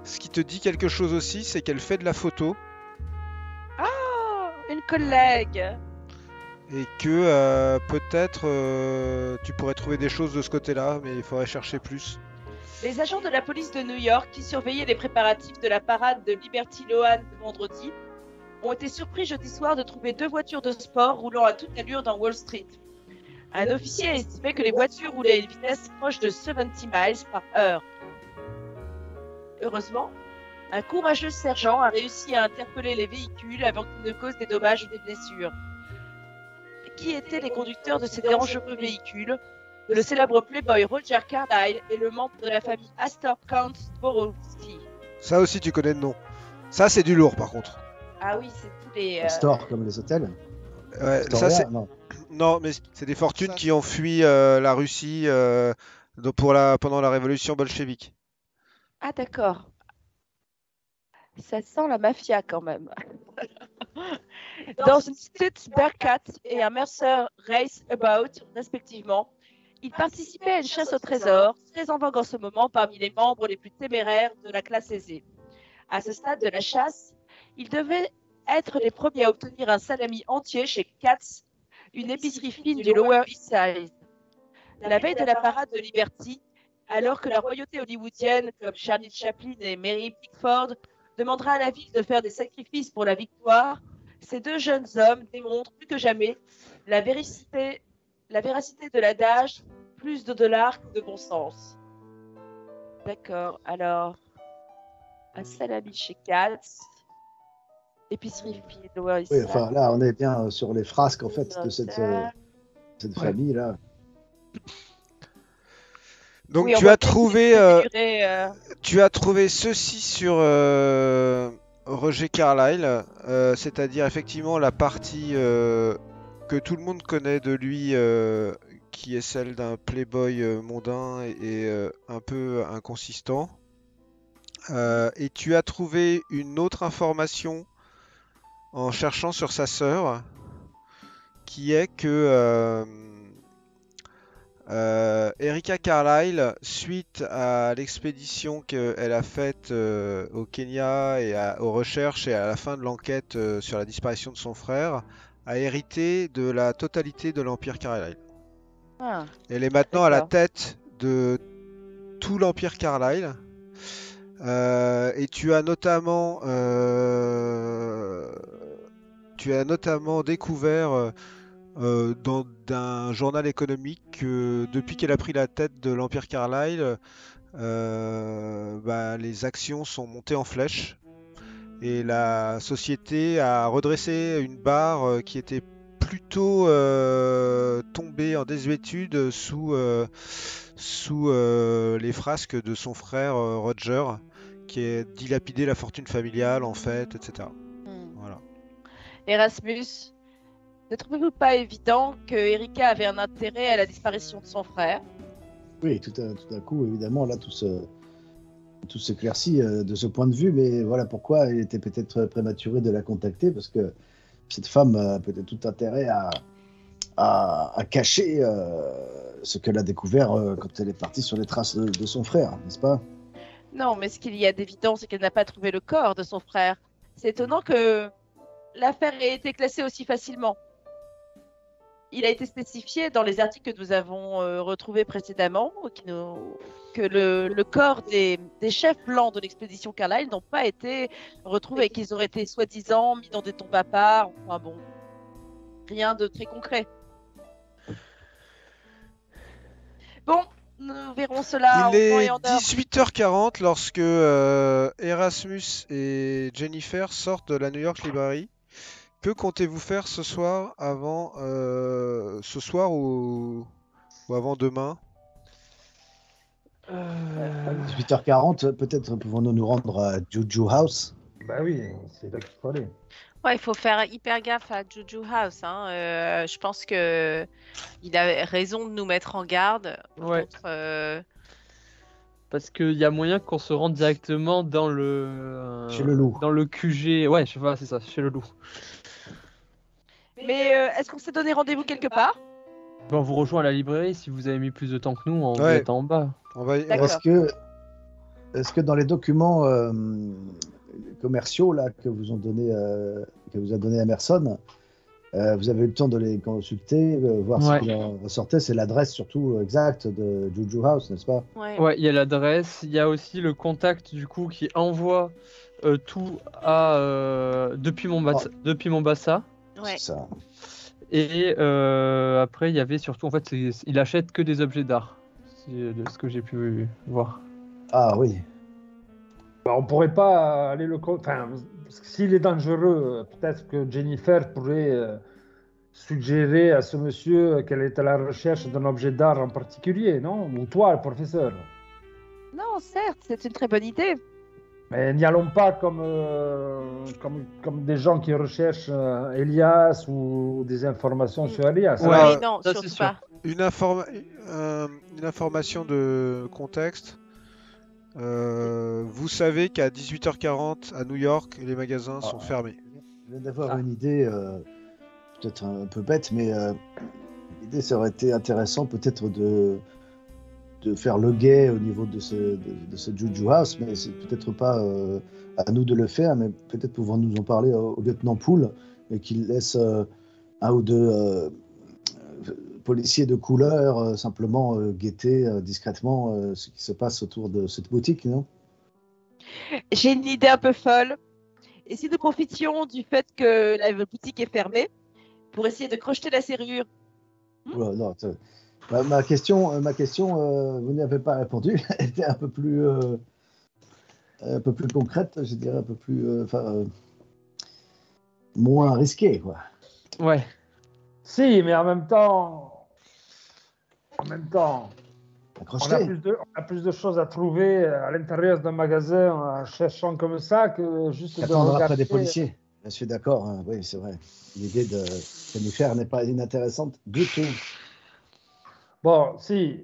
ce qui te dit quelque chose aussi, c'est qu'elle fait de la photo Ah, une collègue. et que peut-être tu pourrais trouver des choses de ce côté-là, mais il faudrait chercher plus. Les agents de la police de New York qui surveillaient les préparatifs de la parade de Liberty Loan de vendredi ont été surpris jeudi soir de trouver 2 voitures de sport roulant à toute allure dans Wall Street. Un officier a estimé que les voitures roulaient à une vitesse proche de 70 miles par heure. Heureusement, un courageux sergent a réussi à interpeller les véhicules avant qu'ils ne causent des dommages ou des blessures. Qui étaient les conducteurs de ces dangereux véhicules? Le célèbre playboy Roger Carlyle et le membre de la famille Astor Count Borowski. Ça aussi, tu connais le nom. Ça, c'est du lourd, par contre. Ah oui, c'est tous les... Store, comme les hôtels. Ouais, Astoria, ça, c'est... non. Non, mais c'est des fortunes qui ont fui la Russie pendant la révolution bolchevique. Ah d'accord. Ça sent la mafia quand même. Dans une Stutz Bearcat et un Mercer Race About, respectivement, il participait à une chasse au trésor, très en vogue en ce moment parmi les membres les plus téméraires de la classe aisée. À ce stade de la chasse, ils devaient être les premiers à obtenir un salami entier chez Katz, une épicerie fine du Lower East Side. La veille de la parade de Liberty, alors que la royauté hollywoodienne, comme Charlie Chaplin et Mary Pickford, demandera à la ville de faire des sacrifices pour la victoire, ces deux jeunes hommes démontrent plus que jamais la véracité de l'adage « plus de dollars que de bon sens ». D'accord, alors, un salami chez Katz, épicerie Lower East Oui, Side, enfin là, on est bien sur les frasques en fait de cette Ouais. famille-là. Donc Oui, on tu voit as bien trouvé, qu'il est figuré, tu as trouvé ceci sur Roger Carlyle, c'est-à-dire effectivement la partie que tout le monde connaît de lui, qui est celle d'un playboy mondain et un peu inconsistant. Et tu as trouvé une autre information en cherchant sur sa sœur, qui est que Erika Carlyle, suite à l'expédition qu'elle a faite au Kenya et aux recherches et à la fin de l'enquête sur la disparition de son frère, a hérité de la totalité de l'Empire Carlyle. Ah, Elle est maintenant à la d'accord. tête de tout l'Empire Carlyle. Et tu as notamment découvert dans un journal économique que depuis qu'elle a pris la tête de l'Empire Carlyle, les actions sont montées en flèche et la société a redressé une barre qui était plutôt tombée en désuétude sous les frasques de son frère Roger, qui a dilapidé la fortune familiale en fait, etc. Voilà. Erasmus, ne trouvez-vous pas évident que Erika avait un intérêt à la disparition de son frère? Oui, tout à coup, évidemment, là, tout s'éclaircit de ce point de vue, mais voilà pourquoi il était peut-être prématuré de la contacter, parce que cette femme a peut-être tout intérêt à cacher ce qu'elle a découvert quand elle est partie sur les traces de son frère, n'est-ce pas? Non, mais ce qu'il y a d'évident, c'est qu'elle n'a pas trouvé le corps de son frère. C'est étonnant que l'affaire ait été classée aussi facilement. Il a été spécifié dans les articles que nous avons retrouvés précédemment que le corps des chefs blancs de l'expédition Carlyle n'ont pas été retrouvés et qu'ils auraient été soi-disant mis dans des tombes à part. Enfin bon, rien de très concret. Bon, nous verrons cela en Il temps est et en heure. 18h40 lorsque Erasmus et Jennifer sortent de la New York Library. Que comptez-vous faire ce soir ce soir ou avant demain? 18h40, peut-être pouvons-nous nous rendre à Juju House. Bah oui, c'est là qu'il faut aller. Ouais, il faut faire hyper gaffe à Juju House, hein. Je pense que il a raison de nous mettre en garde Ouais. contre. Parce qu'il y a moyen qu'on se rende directement dans Chez le loup. Dans le QG. Ouais, je sais pas, c'est ça, chez le loup. Mais est-ce qu'on s'est donné rendez-vous quelque part? Bon, on vous rejoint à la librairie si vous avez mis plus de temps que nous, vous Ouais. êtes en bas. D'accord. Est-ce que dans les documents commerciaux là, que vous a donné Emerson, vous avez eu le temps de les consulter, voir Ouais. ce qu'il en ressortait? C'est l'adresse surtout exacte de Juju House, n'est-ce pas? Ouais, il y a l'adresse, il y a aussi le contact du coup qui envoie tout à depuis Mombasa. Ouais. C'est ça. Et après, il y avait surtout, en fait, il achète que des objets d'art, de ce que j'ai pu voir. Ah oui. Bah, on pourrait pas aller enfin, parce que s'il est dangereux, peut-être que Jennifer pourrait suggérer à ce monsieur qu'elle est à la recherche d'un objet d'art en particulier, non? Ou toi, le professeur. Non, certes, c'est une très bonne idée. Mais n'y allons pas comme des gens qui recherchent Elias ou des informations sur Elias. Ouais. Oui, non, ça, surtout c'est sûr. pas. Une information de contexte. Vous savez qu'à 18h40 à New York, les magasins sont fermés. Je viens d'avoir une idée, peut-être un peu bête, mais l'idée, ça aurait été intéressant peut-être de faire le guet au niveau de ce Juju House, mais c'est peut-être pas à nous de le faire, mais peut-être pouvons-nous en parler au lieutenant Poole et qu'il laisse un ou deux policiers de couleur simplement guetter discrètement ce qui se passe autour de cette boutique, non? J'ai une idée un peu folle. Et si nous profitions du fait que la boutique est fermée pour essayer de crocheter la serrure? Oula, non, ma question, vous n'y avez pas répondu. Elle était un peu plus concrète, je dirais, un peu plus, moins risquée, quoi. Ouais. Si, mais en même temps, on Accrocher. a plus de choses à trouver à l'intérieur d'un magasin en cherchant comme ça que juste de Attendre après regarder. des policiers. Je suis d'accord, hein, oui, c'est vrai. L'idée de Jennifer n'est pas inintéressante du tout. Bon, si,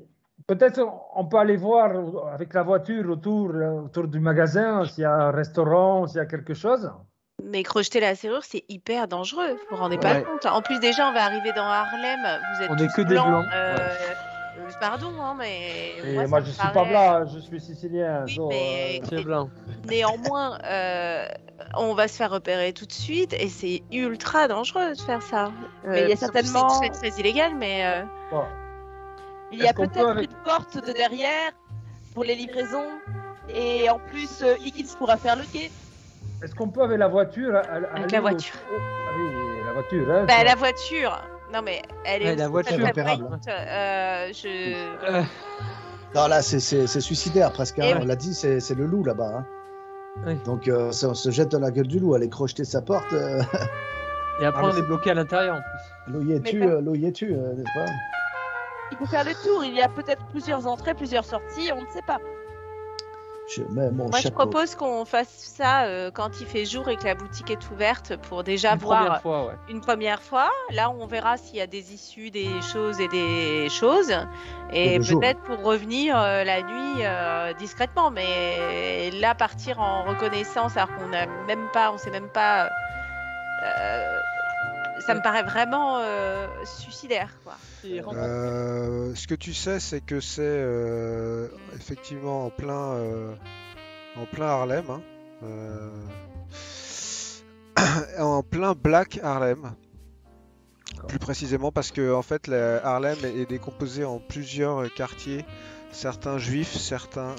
peut-être on peut aller voir avec la voiture autour du magasin s'il y a un restaurant, s'il y a quelque chose. Mais crocheter la serrure, c'est hyper dangereux. Vous vous rendez pas Ouais. compte. En plus, déjà, on va arriver dans Harlem. Vous êtes On est tous que des blancs. Pardon, hein, mais Et moi, moi, ça je me suis pas paraît- blanc, je suis sicilien. Oui, so, mais C'est blanc. néanmoins, on va se faire repérer tout de suite et c'est ultra dangereux de faire ça. Mais il y a En plus, certainement- c'est très, très illégal, mais bon. Il y a Est-ce qu'on peut peut-être avec- une porte de derrière pour les livraisons. Et en plus, Higgins pourra faire le quai. Est-ce qu'on peut avec la voiture Avec la voiture. Ah oui, la voiture. Hein, bah, ça- la voiture. Non, mais elle est Ouais, la aussi voiture. très, très Opérable. brillante. Non, là, c'est suicidaire presque. Hein. Et On oui. l'a dit, c'est le loup là-bas. Hein. Oui. Donc, si on se jette dans la gueule du loup, aller crocheter sa porte, Et après, Ah, on mais est bloqué à l'intérieur en plus. l'eau y est-tu, n'est-ce pas? Il faut faire le tour. Il y a peut-être plusieurs entrées, plusieurs sorties. On ne sait pas. Je mets mon Moi, je chapeau. propose qu'on fasse ça quand il fait jour et que la boutique est ouverte pour déjà Une voir première fois, ouais. une première fois. Là, on verra s'il y a des issues, des choses et des choses. Et Et le jour. peut-être pour revenir la nuit discrètement. Mais là, partir en reconnaissance alors qu'on n'a même pas, on sait même pas. Ça me paraît vraiment suicidaire, quoi. Ce que tu sais, c'est que c'est effectivement en plein Harlem, hein. En plein Black Harlem, plus précisément parce que en fait, Harlem est décomposé en plusieurs quartiers, certains juifs, certains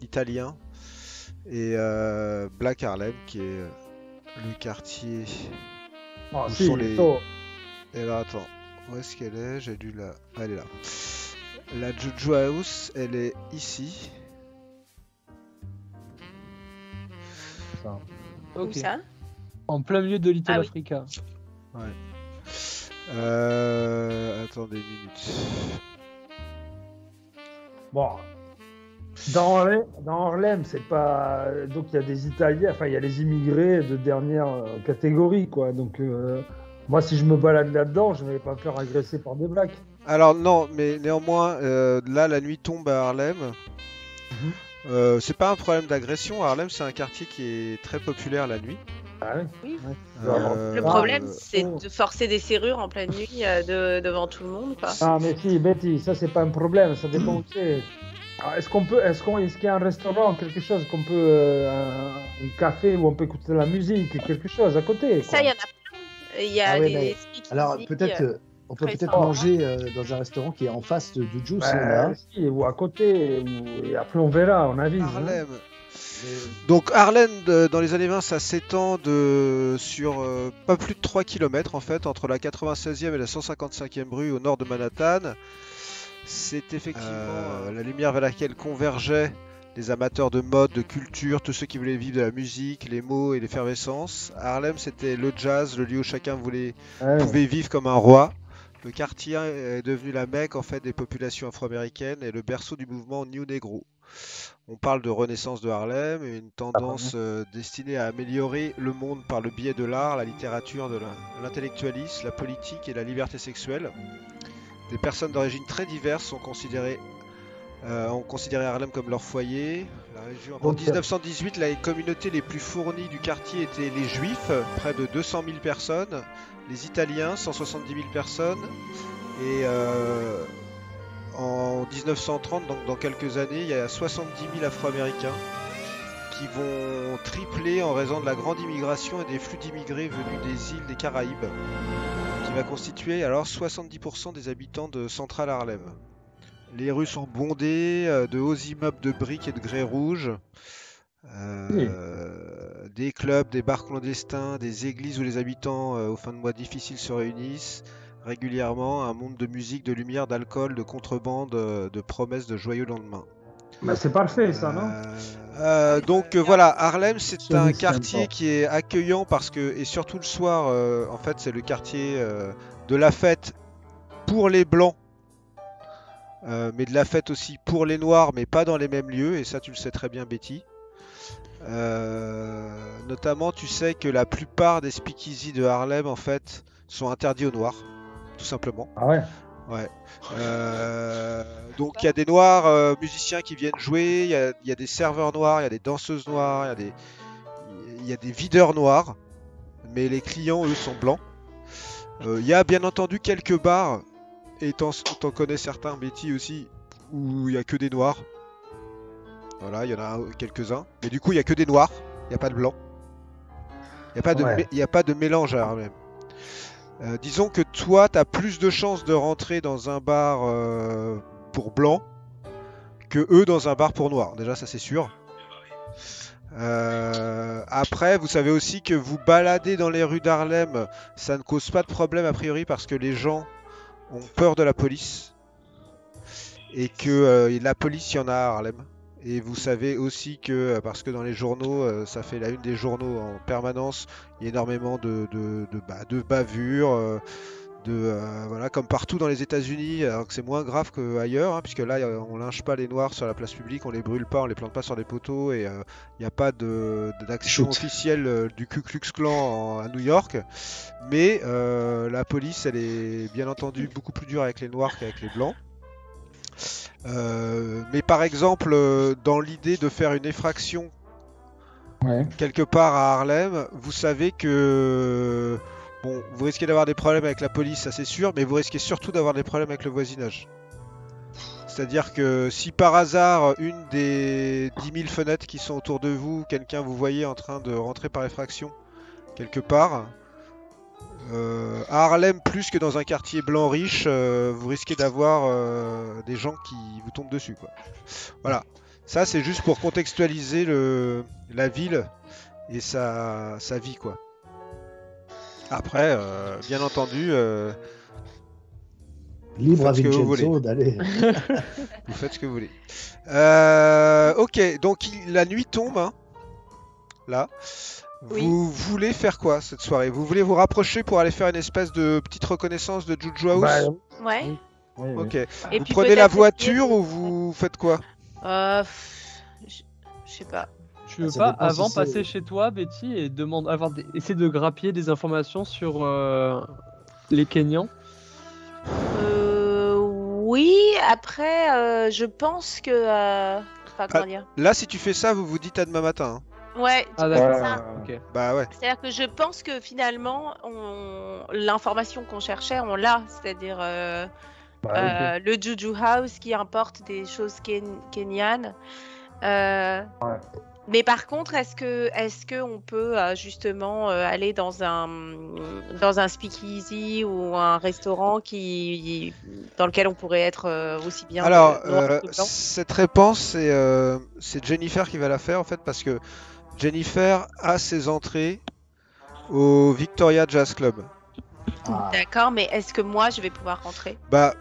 italiens, et Black Harlem qui est le quartier. Ah, Où si, sont les- so- Et là, attends, où est-ce qu'elle est? J'ai dû la. Ah, elle est là. La Juju House, elle est ici. ça. Où Ok. ça? En plein milieu de Little Ah oui. Africa. Attendez une minute. Bon. Dans Harlem, c'est pas. Donc, il y a des Italiens, enfin, il y a les immigrés de dernière catégorie, quoi. Donc, moi, si je me balade là-dedans, je ne vais pas me faire agresser par des blacks. Alors, non, mais néanmoins, là, la nuit tombe à Harlem. C'est pas un problème d'agression. Harlem, c'est un quartier qui est très populaire la nuit. Ah oui. Oui. Euh, Le problème, euh, c'est de forcer des serrures en pleine nuit devant tout le monde, quoi. Ah, mais si, Betty, ça, c'est pas un problème, ça dépend où c'est. Alors, est-ce qu'il y a un restaurant, quelque chose qu'on peut. Un café où on peut écouter de la musique, quelque chose à côté, quoi. Ça, il y en a plein. Il y a Ah ouais, les mais- speakeasy, Alors, peut-être, on peut très peut-être fort. manger dans un restaurant qui est en face de Juju, si on Ben, a. si, ou à côté, et après on verra, on avise. hein. Harlem. Donc Harlem, dans les années 20, ça s'étend sur pas plus de 3 km en fait, entre la 96e et la 155e rue au nord de Manhattan. C'est effectivement la lumière vers laquelle convergeaient les amateurs de mode, de culture, tous ceux qui voulaient vivre de la musique, les mots et l'effervescence. Harlem, c'était le jazz, le lieu où chacun Ouais. pouvait vivre comme un roi. Le quartier est devenu la Mecque en fait des populations afro-américaines et le berceau du mouvement New Negro. On parle de renaissance de Harlem et une tendance destinée à améliorer le monde par le biais de l'art, la littérature, de l'intellectualisme, la politique et la liberté sexuelle. Des personnes d'origine très diverses ont considéré Harlem comme leur foyer. En 1918, les communautés les plus fournies du quartier étaient les Juifs, près de 200 000 personnes, les Italiens, 170 000 personnes, et en 1930, donc dans quelques années, il y a 70 000 Afro-Américains qui vont tripler en raison de la grande immigration et des flux d'immigrés venus des îles des Caraïbes, qui va constituer alors 70% des habitants de Central Harlem. Les rues sont bondées de hauts immeubles de briques et de grès rouges, des clubs, des bars clandestins, des églises où les habitants aux fins de mois difficiles se réunissent régulièrement, un monde de musique, de lumière, d'alcool, de contrebande, de promesses de joyeux lendemains. Bah, c'est parfait, ça, non? Donc voilà, Harlem, c'est C'est un oui, quartier sympa. qui est accueillant parce que, et surtout le soir, en fait, c'est le quartier de la fête pour les blancs, mais de la fête aussi pour les noirs, mais pas dans les mêmes lieux, et ça tu le sais très bien, Betty. Notamment, tu sais que la plupart des speakeasy de Harlem, en fait, sont interdits aux noirs, tout simplement. Ah ouais. Ouais. Donc il y a des noirs musiciens qui viennent jouer, il y a des serveurs noirs, il y a des danseuses noires, il y a des videurs noirs, mais les clients eux sont blancs. Il y a bien entendu quelques bars, et t'en connais certains, Betty aussi, où il y a que des noirs. Voilà, il y en a quelques-uns, mais du coup il y a que des noirs, il n'y a pas de blancs. Il n'y a pas de mélange à Harlem. Disons que toi, tu as plus de chances de rentrer dans un bar pour blanc que eux dans un bar pour noir. Déjà, ça c'est sûr. Après, vous savez aussi que vous baladez dans les rues d'Harlem, ça ne cause pas de problème a priori parce que les gens ont peur de la police et que la police, il y en a à Harlem. Et vous savez aussi que, parce que dans les journaux, ça fait la une des journaux en permanence, il y a énormément de bavures, voilà, comme partout dans les États-Unis, alors que c'est moins grave qu'ailleurs, hein, puisque là, on lynche pas les noirs sur la place publique, on les brûle pas, on les plante pas sur des poteaux, et il n'y a pas d'action Shoot. officielle du Ku Klux Klan à New York. Mais la police, elle est bien entendu beaucoup plus dure avec les noirs qu'avec les blancs. Mais par exemple, dans l'idée de faire une effraction Ouais. quelque part à Harlem, vous savez que bon, vous risquez d'avoir des problèmes avec la police, ça c'est sûr, mais vous risquez surtout d'avoir des problèmes avec le voisinage. C'est-à-dire que si par hasard, une des 10 000 fenêtres qui sont autour de vous, quelqu'un vous voyez en train de rentrer par effraction quelque part, à Harlem, plus que dans un quartier blanc riche, vous risquez d'avoir des gens qui vous tombent dessus, quoi. Voilà. Ça, c'est juste pour contextualiser la ville et sa vie, quoi. Après, bien entendu, Libre à faites ce que vous Vincenzo d'aller. vous faites ce que vous voulez. Ok, donc la nuit tombe, hein, là. Oui. Vous voulez faire quoi cette soirée? Vous voulez vous rapprocher pour aller faire une espèce de petite reconnaissance de Juju House? Bah, Ouais. oui, oui. Ok. Et Vous puis prenez peut-être la essayer voiture de- ou vous faites quoi? Je sais pas. Tu veux Ça pas dépend si avant c'est- passer chez toi, Betty, et essayer de grappiller des informations sur les Kenyans? Oui, après, je pense que. Enfin, comment dire? Là, si tu fais ça, vous vous dites à demain matin, hein. Ouais, Ah c'est d'accord. ça. Ok. Bah ouais. C'est-à-dire que je pense que finalement, l'information qu'on cherchait, on l'a. C'est-à-dire Bah, le Juju House qui importe des choses kenyanes. Mais par contre, est-ce que on peut justement aller dans un speakeasy ou un restaurant dans lequel on pourrait être aussi bien Alors, noir que blanc? cette réponse, c'est Jennifer qui va la faire en fait, parce que Jennifer a ses entrées au Victoria Jazz Club. Ah, D'accord, mais est-ce que moi je vais pouvoir rentrer? Bah,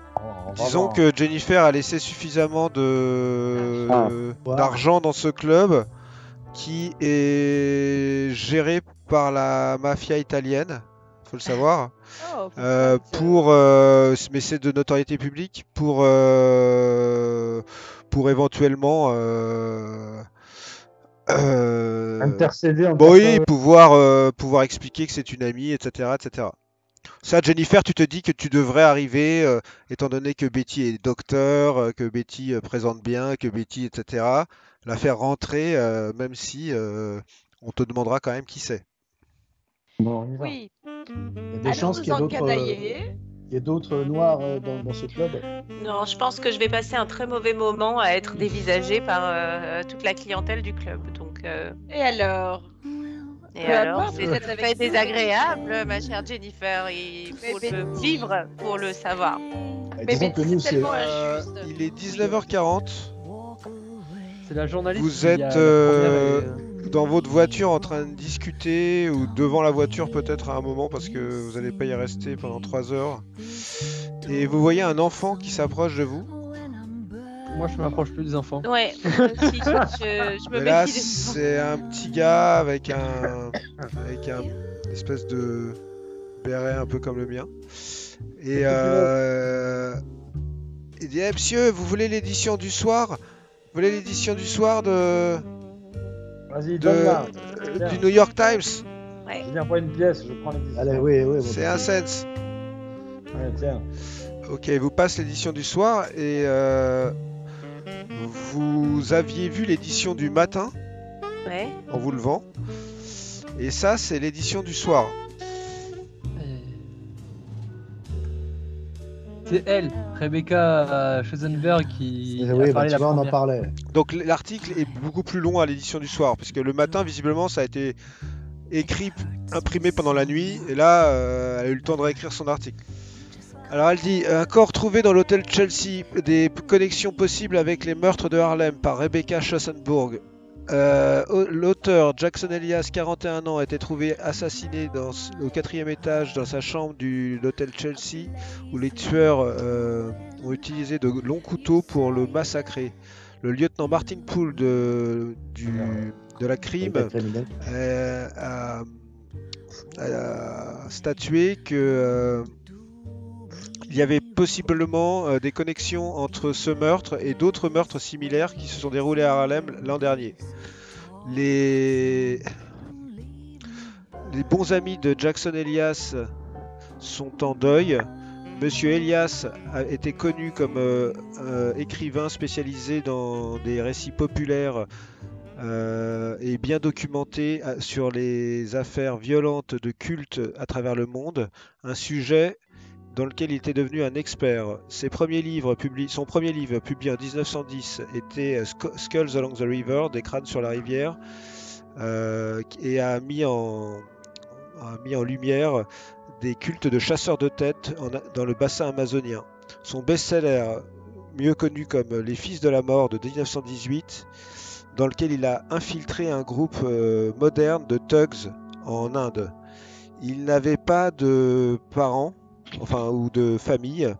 on va disons voir. que Jennifer a laissé suffisamment d'argent dans ce club qui est géré par la mafia italienne, faut le savoir. Oh, Mais c'est de notoriété publique pour éventuellement Intercéder en bon, oui, personne. pouvoir expliquer que c'est une amie, etc., etc. Ça, Jennifer, tu te dis que tu devrais arriver, étant donné que Betty est docteur, que Betty présente bien, que Betty, etc., la faire rentrer, même si on te demandera quand même qui c'est. Bon, on y va. Oui. il y a des chances qu'il y ait Allons-nous d'autres encanailler. il y ait d'autres noirs dans ce club. Non, je pense que je vais passer un très mauvais moment à être dévisagée par toute la clientèle du club. Donc, Et alors Et Peu alors, importe, c'est vous êtes très avec nous, désagréable, ma chère Jennifer. Il faut Mais- le vivre pour le savoir. Mais Disons que nous, c'est c'est. tellement injuste. Il est 19h40. C'est la journaliste Vous qui a êtes la première et, dans votre voiture en train de discuter ou devant la voiture peut-être à un moment parce que vous n'allez pas y rester pendant 3 heures. Et vous voyez un enfant qui s'approche de vous. moi je m'approche plus des enfants. Ouais, moi aussi, je me Mais là, méfie des enfants. c'est un petit gars avec un espèce de béret un peu comme le mien. Et il dit, eh, monsieur, vous voulez l'édition du soir? Vous voulez l'édition du soir Vas-y, donne-la. du New York Times? Je viens pas une pièce, je prends l'édition. Allez, oui. C'est un cents. Ouais, tiens. Ok, vous passe l'édition du soir et vous aviez vu l'édition du matin Ouais. en vous levant. Et ça, c'est l'édition du soir. C'est elle, Rebecca Schoenberg, qui a Oui, bah, parlé tu la vois, on en première. parlait. Donc l'article est beaucoup plus long à l'édition du soir, puisque le matin, visiblement, ça a été écrit, imprimé pendant la nuit, et là, elle a eu le temps de réécrire son article. Alors elle dit, un corps trouvé dans l'hôtel Chelsea, des connexions possibles avec les meurtres de Harlem par Rebecca Schoenberg. L'auteur Jackson Elias, 41 ans, a été trouvé assassiné au 4e étage dans sa chambre de l'hôtel Chelsea, où les tueurs ont utilisé de longs couteaux pour le massacrer. Le lieutenant Martin Poole de la crime Criminel. a statué que il y avait possiblement des connexions entre ce meurtre et d'autres meurtres similaires qui se sont déroulés à Harlem l'an dernier. Les bons amis de Jackson Elias sont en deuil. Monsieur Elias a été connu comme écrivain spécialisé dans des récits populaires et bien documenté sur les affaires violentes de culte à travers le monde, un sujet dans lequel il était devenu un expert. Son premier livre, publié en 1910, était Skulls Along the River, des crânes sur la rivière, et a mis en lumière des cultes de chasseurs de têtes dans le bassin amazonien. Son best-seller, mieux connu comme Les Fils de la Mort de 1918, dans lequel il a infiltré un groupe moderne de thugs en Inde. Il n'avait pas de parents, ou de famille,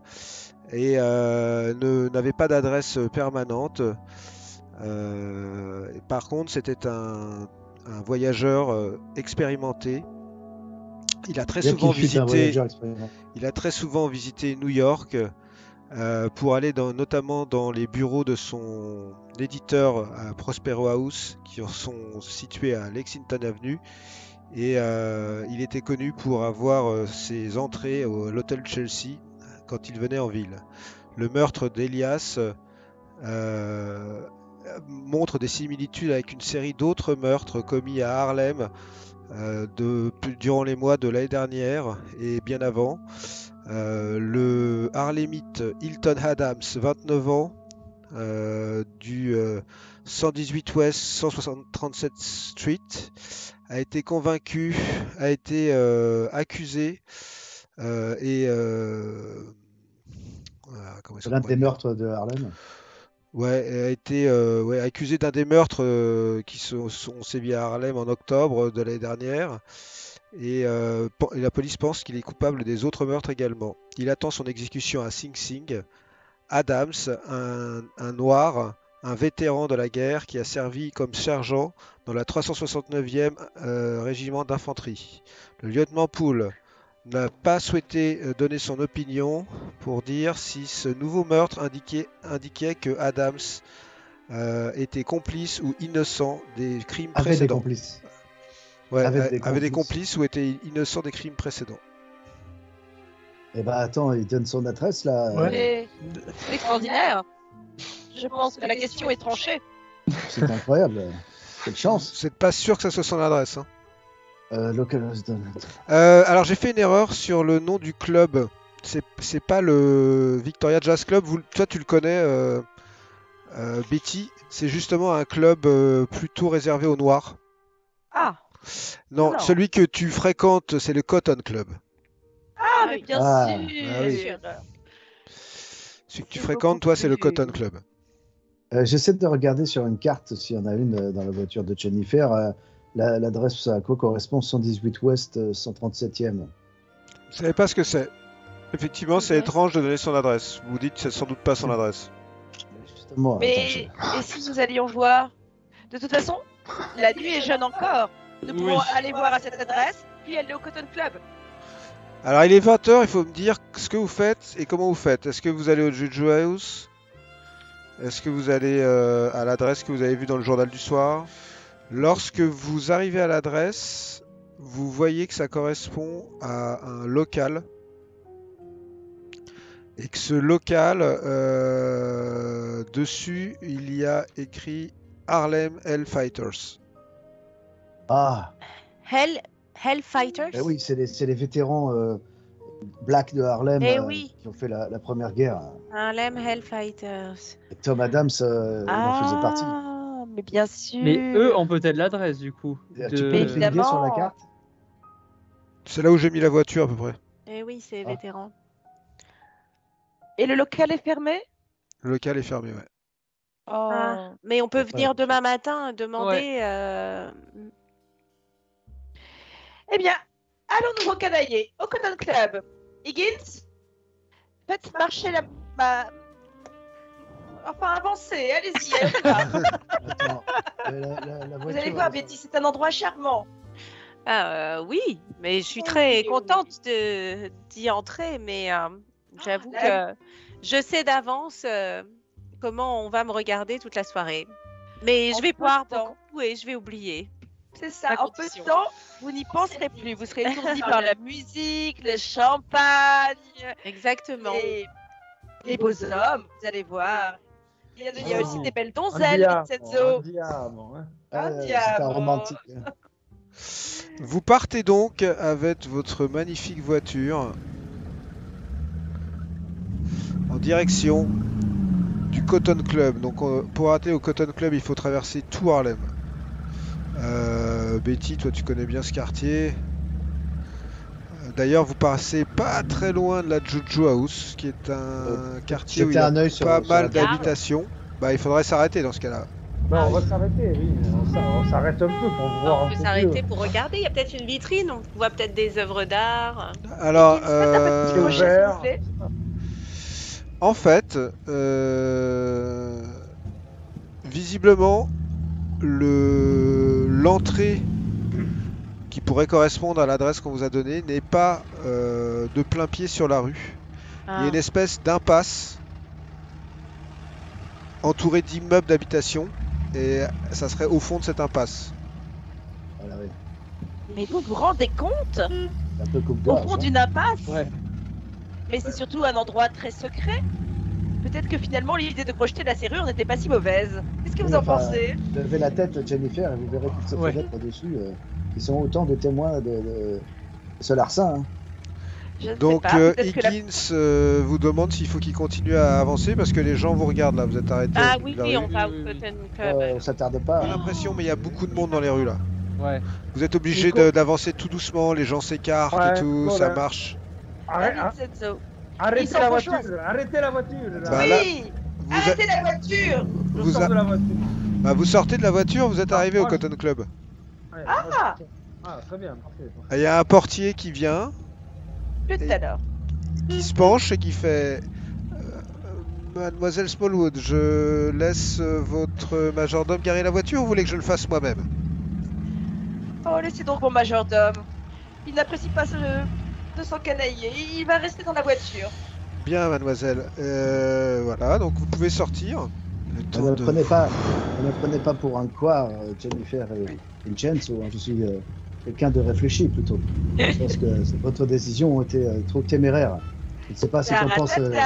et n'avait pas d'adresse permanente. Par contre, c'était un voyageur expérimenté. Il a très souvent visité New York pour aller notamment dans les bureaux de son éditeur à Prospero House, qui sont situés à Lexington Avenue. Et il était connu pour avoir ses entrées à l'hôtel Chelsea quand il venait en ville. Le meurtre d'Elias montre des similitudes avec une série d'autres meurtres commis à Harlem durant les mois de l'année dernière et bien avant. Le Harlemite Hilton Adams, 29 ans, du 118 West 137 Street, a été accusé et L'un des meurtres de Harlem. a été accusé d'un des meurtres qui sont sévis à Harlem en octobre de l'année dernière. Et la police pense qu'il est coupable des autres meurtres également. Il attend son exécution à Sing Sing. Adams, un noir, un vétéran de la guerre qui a servi comme sergent dans la 369e régiment d'infanterie. Le lieutenant Poole n'a pas souhaité donner son opinion pour dire si ce nouveau meurtre indiquait que Adams était complice ou innocent des crimes précédents. Avait des complices ou était innocent des crimes précédents. Eh ben attends, il donne son adresse là. Ouais. C'est extraordinaire. Je pense que la question est tranchée. C'est incroyable. Quelle chance. C'est pas sûr que ça soit son adresse. Hein. Local... alors j'ai fait une erreur sur le nom du club. C'est pas le Victoria Jazz Club. Toi tu le connais, Betty, c'est justement un club plutôt réservé aux Noirs. Ah, Non, Non. celui que tu fréquentes, c'est le Cotton Club. ah, mais bien Ah, sûr. bah oui. Celui que tu C'est fréquentes, beaucoup toi, c'est le plus- Cotton Club. J'essaie de regarder sur une carte s'il y en a une dans la voiture de Jennifer. L'adresse à quoi correspond 118 Ouest 137e. Vous savez pas ce que c'est. Effectivement, c'est Mhm. étrange de donner son adresse. Vous dites que c'est sans doute pas son adresse. Justement, Mais et si nous allions voir? De toute façon, la nuit est jeune encore. Nous pouvons aller voir à cette adresse, puis aller au Cotton Club. Alors, il est 20h, il faut me dire ce que vous faites et comment vous faites. Est-ce que vous allez au Juju House? Est-ce que vous allez à l'adresse que vous avez vue dans le journal du soir? Lorsque vous arrivez à l'adresse, vous voyez que ça correspond à un local. Et que ce local, dessus, il y a écrit Harlem Hellfighters. Ah, Hellfighters? oui, c'est les vétérans Black de Harlem Eh oui. qui ont fait la première guerre. Harlem Hellfighters. Et Tom Adams il en faisait partie. Ah, mais bien sûr. Mais eux ont peut-être l'adresse du coup. Tu peux Mais me finger sur la évidemment. carte? C'est là où j'ai mis la voiture à peu près. Eh oui, c'est Ah. vétéran. Et le local est fermé? Le local est fermé, ouais. Oh. Ah, mais on peut venir demain matin demander. Eh bien, allons nous recanailler au Cotton Club. Higgins, faites marcher Enfin, avancez, allez-y, allez voir. Attends, la Vous voiture, allez voir, Betty, c'est un endroit charmant. Oui, mais je suis Oui, très oui, contente d'y entrer, mais j'avoue que je sais d'avance comment on va me regarder toute la soirée. Mais En je vais peu boire de temps. beaucoup et je vais oublier. C'est ça, À en peu condition. de temps, vous n'y penserez plus. Vous serez étourdi par la musique, le champagne, Exactement. les beaux hommes, vous allez voir. Il y a aussi des belles Un donzelles, diable, Vincenzo. un diable, hein. c'est diable. un romantique. Vous partez donc avec votre magnifique voiture en direction du Cotton Club. Donc pour aller au Cotton Club, il faut traverser tout Harlem. Betty, toi tu connais bien ce quartier. D'ailleurs, vous passez pas très loin de la Juju House, qui est un quartier où il y Jetez a un œil sur pas sur mal la carte. d'habitations. Bah, il faudrait s'arrêter dans ce cas-là. Non, on va s'arrêter, oui. On s'arrête un peu pour voir On un peut peu s'arrêter mieux. pour regarder. Il y a peut-être une vitrine, on voit peut-être des œuvres d'art. Alors, Faites un petit c'est crochet, s'il ouvert. vous plaît. en fait, visiblement, l'entrée qui pourrait correspondre à l'adresse qu'on vous a donnée n'est pas de plein pied sur la rue. Il y a une espèce d'impasse entourée d'immeubles d'habitation et ça serait au fond de cette impasse. Voilà, oui. Mais vous vous rendez compte? Un peu comme Au gorge, fond hein. d'une impasse? Ouais. Mais c'est surtout un endroit très secret. Peut-être que finalement l'idée de crocheter la serrure n'était pas si mauvaise. Qu'est-ce que vous Oui, en enfin, pensez? Levez la tête, Jennifer, et vous verrez toutes ces Ouais. fenêtres dessus qui sont autant de témoins de ce larcin. Hein. Je ne sais Donc pas. Peut-être que la- Higgins vous demande s'il faut qu'il continue à avancer parce que les gens vous regardent là, vous êtes arrêté. Ah au oui, milieu de la oui, rue. on va au Oui, oui, oui. Cotton Club. On s'attarde pas. J'ai hein. l'impression, mais il y a beaucoup de monde dans les rues là. Ouais. Vous êtes obligé Nico. d'avancer tout doucement, les gens s'écartent et Ouais, tout, voilà. ça marche. Arrête- Ah, Vincenzo. Ils Arrêtez sont la bourgeois. voiture, arrêtez la voiture. Là. Bah, là, Oui, Vous, a- arrêtez la voiture. Je vous sors a- de la voiture. bah, vous sortez de la voiture, vous êtes arrivé au voilà. Cotton Club. Ouais, Ah. très bien, parfait. Il y a un portier qui vient, Plus Et- alors. qui se penche et qui fait Mademoiselle Smallwood, je laisse votre majordome garer la voiture ou vous voulez que je le fasse moi-même? Oh, laissez donc mon majordome. Il n'apprécie pas de s'encanailler. Il va rester dans la voiture. Bien, mademoiselle. Voilà, donc vous pouvez sortir. Le temps Ne de- prenez pas pour un quoi, Jennifer et Jens, ou je suis quelqu'un de réfléchi plutôt. Je pense que votre décision était trop téméraire. Je ne sais pas ce qu'en pense. Taratata,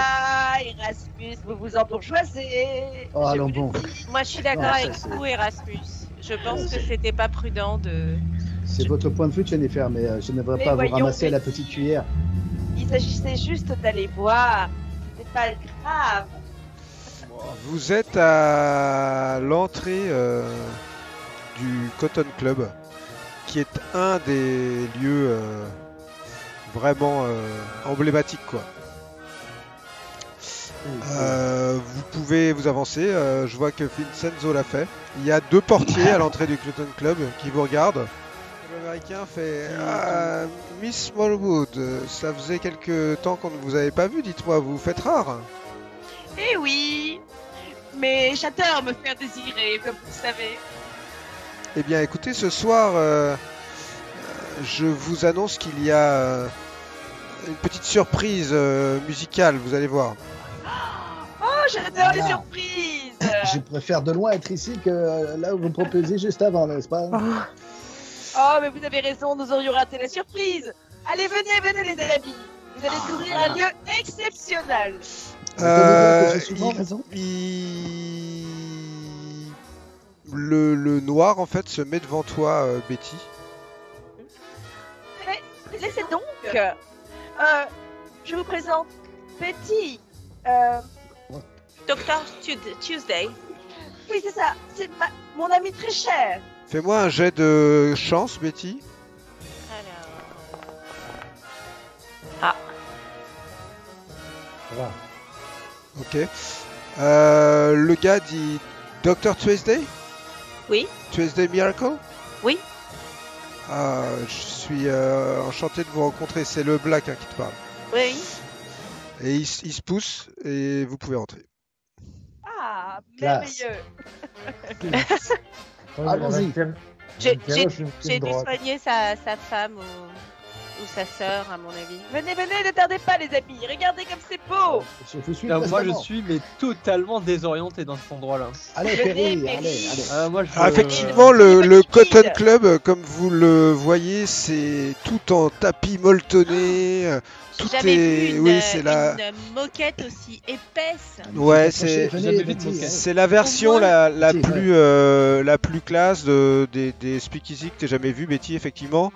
Erasmus, vous vous embourgeoisez. Oh, Je allons vous le bon. dis. Moi, je suis d'accord Non, ça, avec c'est- vous, Erasmus. Je pense que c'était pas prudent de. C'est votre point de vue, Jennifer, mais je ne devrais Mais pas vous voyons, ramasser à la Betty. petite cuillère. Il s'agissait juste d'aller voir. C'est pas grave. Vous êtes à l'entrée du Cotton Club, qui est un des lieux vraiment emblématiques, quoi. Vous pouvez vous avancer, je vois que Vincenzo l'a fait. Il y a 2 portiers à l'entrée du Cotton Club qui vous regardent. L'américain fait Miss Smallwood, ça faisait quelque temps qu'on ne vous avait pas vu, dites-moi, vous vous faites rare. Eh oui, mais j'adore me faire désirer, comme vous savez. Eh bien écoutez, ce soir, je vous annonce qu'il y a une petite surprise musicale, vous allez voir. Oh, j'adore les Ah. surprises. Je préfère de loin être ici que là où vous me proposiez juste avant, n'est-ce pas? Oh, mais vous avez raison, nous aurions raté la surprise. Allez, venez les amis. Vous allez découvrir un lieu exceptionnel. J'ai souvent raison. Le noir en fait se met devant toi, Betty. Laissez donc. Je vous présente Betty. Docteur Tuesday. Oui, c'est ça. C'est mon ami très cher. Fais-moi un jet de chance, Betty. Alors. Voilà. Ok. Le gars dit Dr. Tuesday? Oui. Tuesday Miracle? Oui. Ah, je suis enchanté de vous rencontrer. C'est le Black qui te parle. Oui. Et il se pousse et vous pouvez rentrer. Ah, Classe. merveilleux. Allons-y. J'ai dû soigner sa femme ou sa sœur, à mon avis. Venez, ne tardez pas, les amis. Regardez comme c'est beau. Je vous suis Moi, je précédemment. suis mais totalement désorienté dans cet endroit-là. Allez, Venez, Perry, Perry. allez. Moi, je... Ah, effectivement, le Cotton Club, comme vous le voyez, c'est tout en tapis molletonné. J'ai Tout jamais est. vu Oui, c'est la. une moquette aussi épaisse. Ouais, Approchez, c'est. venez, Jamais vu de Betty, moquette. hein. C'est la version Au moins. la plus classe des speakeasy que t'aies jamais vu, Betty, effectivement.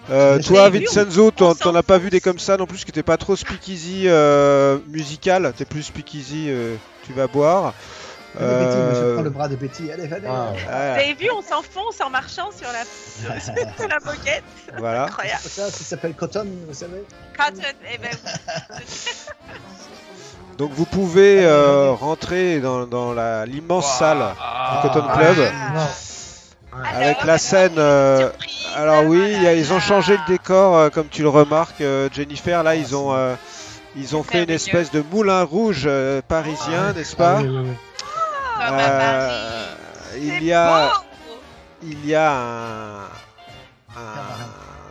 J'ai Toi, vu, Vincenzo, on t'en s'en as pas fout. vu des comme ça non plus, que t'es pas trop speakeasy musical, t'es plus speakeasy, tu vas boire. Venez, Betty, moi, je prends le bras de Betty. Allez, venez. Ah. Vous Voilà. avez vu, on s'enfonce en marchant sur la moquette. Voilà. Incroyable. Ça s'appelle Cotton, vous savez. Cotton, eh ben, Donc vous pouvez rentrer dans l'immense salle du Cotton Club. Avec la scène. surprise, Alors oui, voilà. ils ont changé le décor, comme tu le remarques, Jennifer. Là, ils ont fait une merveilleux. espèce de moulin rouge parisien, n'est-ce pas? Comme à Paris. Il C'est y a, beau. il y a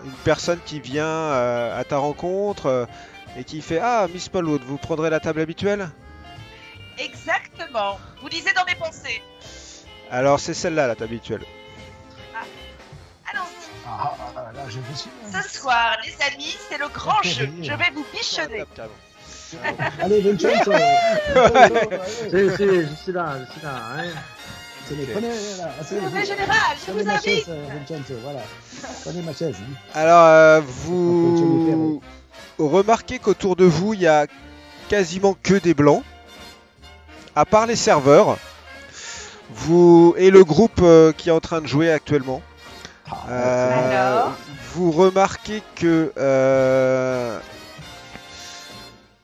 une personne qui vient à ta rencontre et qui fait Ah, Miss Smallwood, vous prendrez la table habituelle? Exactement. Vous lisez dans mes pensées. Alors c'est celle-là, la table habituelle. Allons-y. Là, je vous suis. hein. Ce soir, les amis, c'est le grand jeu. Je vais vous bichonner. Allez, Vincenzo. Je suis là, hein. Prenez, là. asseyez-vous. Mais général, je Prenez vous ma invite. chaise, Vincenzo, voilà. Prenez ma chaise. hein. Alors vous remarquez qu'autour de vous, il y a quasiment que des blancs, à part les serveurs. Vous et le groupe qui est en train de jouer actuellement. Alors Vous remarquez que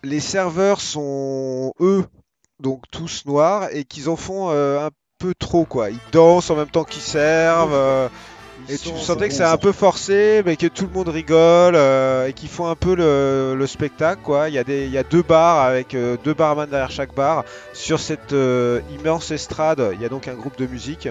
les serveurs sont eux donc tous noirs et qu'ils en font un peu trop quoi. Ils dansent en même temps qu'ils servent et tu sentais que c'est un peu forcé mais que tout le monde rigole et qu'ils font un peu le spectacle quoi. Il y a 2 bars avec 2 barman derrière chaque bar. Sur cette immense estrade, il y a donc un groupe de musique.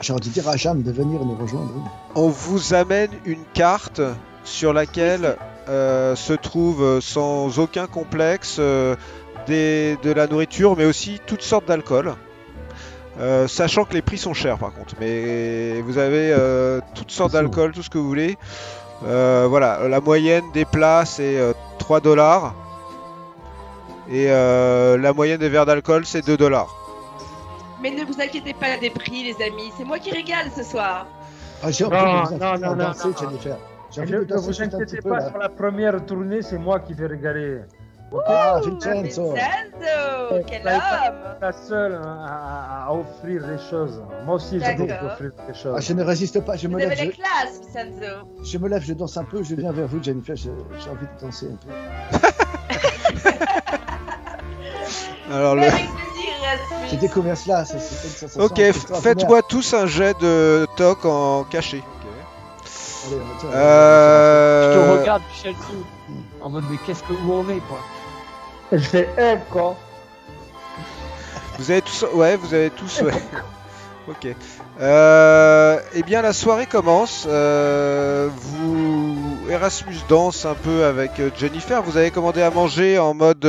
J'ai envie de dire à Jam de venir nous rejoindre. On vous amène une carte sur laquelle se trouve sans aucun complexe de la nourriture, mais aussi toutes sortes d'alcool. Sachant que les prix sont chers par contre, mais vous avez toutes sortes d'alcool, tout ce que vous voulez. Voilà, la moyenne des plats c'est 3 $. Et la moyenne des verres d'alcool c'est 2 $. Mais ne vous inquiétez pas des prix, les amis. C'est moi qui régale ce soir. Ah, j'ai Non, envie de non, danser, non. Jennifer. J'ai envie Ne de danser vous juste un inquiétez petit peu pas, là. sur la première tournée, c'est moi qui vais régaler. Ah, Vincenzo, Vincenzo. quel Ça a été homme! la seule à offrir les choses. Moi aussi, j'adore D'accord. offrir des Ah, choses. je ne résiste pas, je Vous me avez lève, les classes, Vincenzo. je me lève, je danse un peu, je viens vers vous, Jennifer, j'ai envie de danser un peu. Alors, Mais avec plaisir, J'ai Rasmus. découvert cela, c'est une sensation Ok, extraordinaire. faites-moi tous un jet de toc en caché. Allez, on va dire, Je te Euh... regarde, Michel, en mode, mais qu'est-ce que où on est, quoi. Je fais quoi. Vous avez tous, ouais, vous avez tous, ouais. Ok. Eh bien, la soirée commence. Erasmus danse un peu avec Jennifer. Vous avez commandé à manger en mode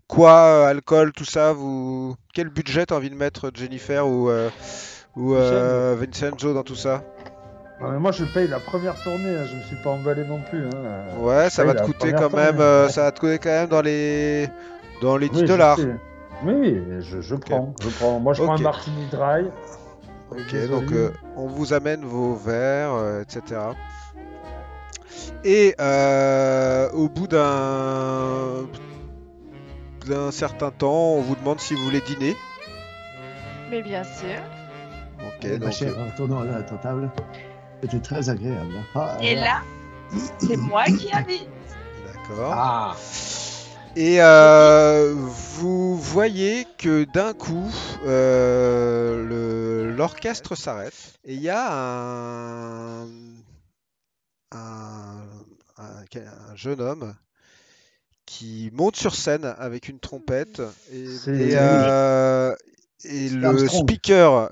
quoi, alcool, tout ça. Quel budget t'as envie de mettre, Jennifer ou Vincenzo dans tout ça? Non, mais moi, je paye la première tournée. Hein. Je me suis pas emballé non plus. Hein. Ouais, Je ça paye va te la coûter première quand même. tournée. Ça va te coûter quand même dans les 10 Oui, je dollars. sais. Oui, je prends. Moi, je prends Ok. un martini dry. avec Ok, des donc olives. on vous amène vos verres, etc. Et au bout d'un certain temps, on vous demande si vous voulez dîner. Mais bien sûr. Ok, ma donc chère, retournons à ta table. C'était très agréable. Hein. Ah, Et là, c'est moi qui invite. d'accord. Ah, Et vous voyez que d'un coup, l'orchestre s'arrête et il y a un jeune homme qui monte sur scène avec une trompette C'est- et C'est le Armstrong. speaker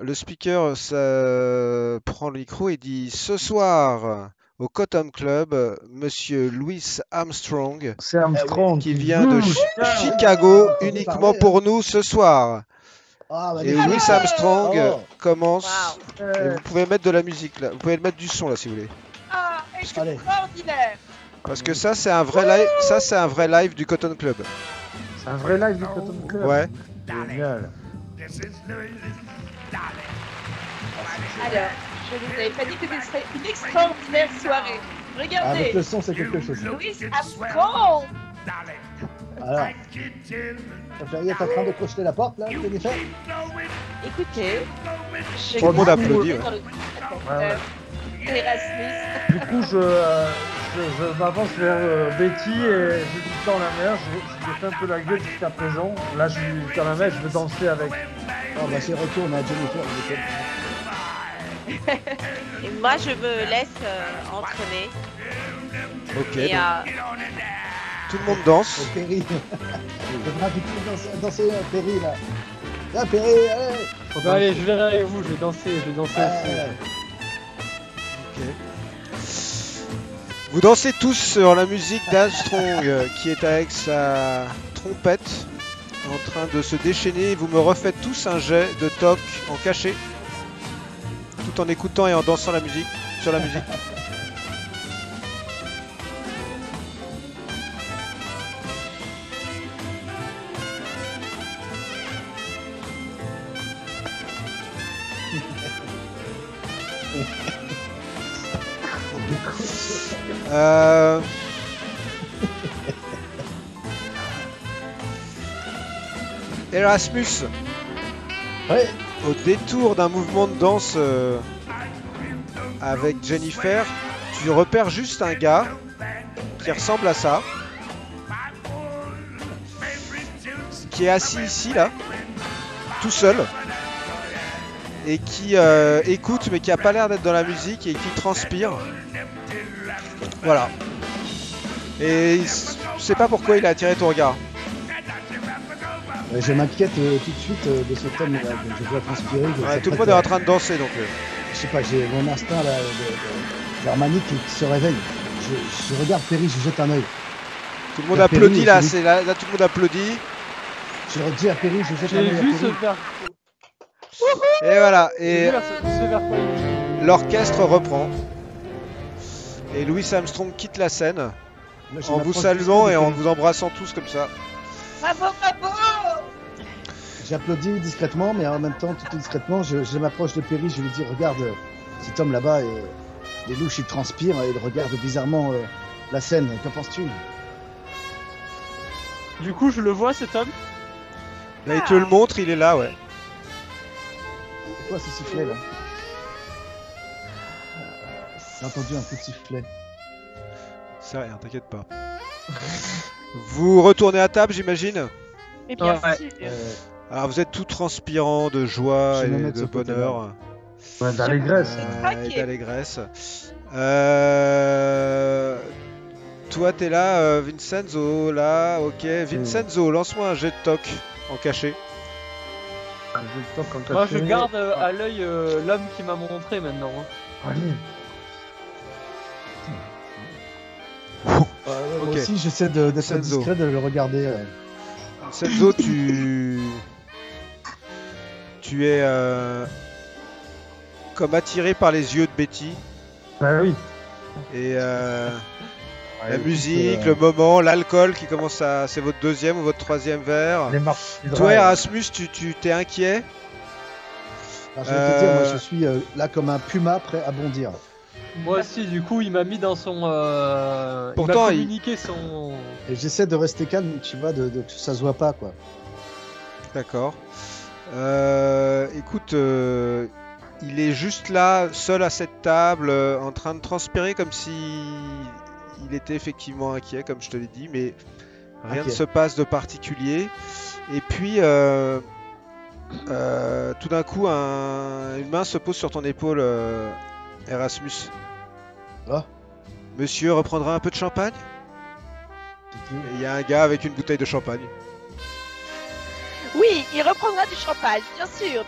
prend le micro et dit: Ce soir au Cotton Club, Monsieur Louis Armstrong C'est Armstrong qui vient de putain. Chicago On peut uniquement parler, pour nous ce soir. ah, Et magnifique. Louis Armstrong Oh. commence. Et Euh, vous pouvez mettre de la musique là. Vous pouvez mettre du son là si vous voulez. Ah, Allez. extraordinaire! Parce que ça c'est un vrai live. Ça c'est un vrai live du Cotton Club. c'est un vrai live du Cotton Club. Ouais. Génial. Alors, je vous avais pas dit que ce serait une extraordinaire soirée. Regardez, Avec le son, c'est quelque chose. Louis Armstrong! Alors, Valérie est en train de crocheter la porte, là, Jennifer. Écoutez, Tout le monde applaudit, ouais. Erasmus. Du coup, je m'avance vers Betty et je lui tends la main. Je fais un peu la gueule jusqu'à présent. Là, je lui tends la main, je veux danser avec. Oh, bah, c'est retourne à Jennifer. Et moi, je me laisse entraîner. Ok. Et donc, tout le monde danse. Perry. Je devrais inviter danser Perry, là. Là, Perry, allez. Bon, allez, je viens avec vous, je vais danser aussi. Ok. Vous dansez tous sur la musique d'Armstrong qui est avec sa trompette en train de se déchaîner. Vous me refaites tous un jet de toc en cachet tout en écoutant et en dansant la musique sur la musique. Euh... Erasmus, Ouais. au détour d'un mouvement de danse avec Jennifer, tu repères juste un gars qui ressemble à ça, qui est assis ici là, tout seul, et qui écoute mais qui a pas l'air d'être dans la musique et qui transpire. Voilà. Et je sais pas pourquoi il a attiré ton regard. Je m'inquiète tout de suite de cet homme-là. Je dois transpirer. Ouais, tout le monde est en train de danser donc. Je sais pas, j'ai mon instinct là, germanique qui se réveille. Je regarde Perry, je jette un œil. Tout le monde La applaudit Perry, là, celui- là, tout le monde applaudit. Je redis à Perry, je jette un J'ai œil. vu à ce Perry. vers. Et voilà. J'ai Et vu ce vers quoi il- l'orchestre reprend. Et Louis Armstrong quitte la scène Là, je en vous m'approche saluant discrètement et de en Perry. vous embrassant tous comme ça. Bravo, bravo! J'applaudis discrètement, mais en même temps, tout discrètement, je m'approche de Perry, je lui dis, regarde, cet homme là-bas, les louches, il transpire, et il regarde bizarrement la scène. Qu'en penses-tu? Du coup, je le vois cet homme. Là, il te le montre, il est là, ouais. C'est quoi ce sifflet là? J'ai entendu un coup de sifflet. C'est rien, t'inquiète pas. Vous retournez à table, j'imagine? Mais bien Ouais. sûr. Alors, vous êtes tout transpirant de joie Je vais me et mettre de ce côté-là. bonheur. Ouais, d'allégresse. Et d'allégresse. Toi, t'es là, Vincenzo, là, ok. Vincenzo, lance-moi un jet de toc en cachet. Moi, je garde à l'œil l'homme qui m'a montré maintenant. hein. Allez. Moi Ok. aussi, j'essaie d'être Senzo. discret, de le regarder. Vincenzo, tu es comme attiré par les yeux de Betty. Bah oui. Et Ouais, la écoute, musique, le moment, l'alcool qui commence à... C'est votre deuxième ou votre troisième verre. Les marques. Toi, Erasmus, tu t'es inquiet? alors, je vais te dire, moi je suis là comme un puma prêt à bondir. Moi aussi, du coup, il m'a mis dans son. Pourtant, il m'a communiqué son. Et j'essaie de rester calme, tu vois, que ça se voit pas quoi. D'accord. Écoute, il est juste là, seul à cette table, en train de transpirer comme si il était effectivement inquiet, comme je te l'ai dit, mais rien ne Ok. se passe de particulier. Et puis, tout d'un coup, une main se pose sur ton épaule, Erasmus. Ah. Monsieur reprendra un peu de champagne? C'est qui Et il y a un gars avec une bouteille de champagne. Oui, il reprendra du champagne, bien sûr,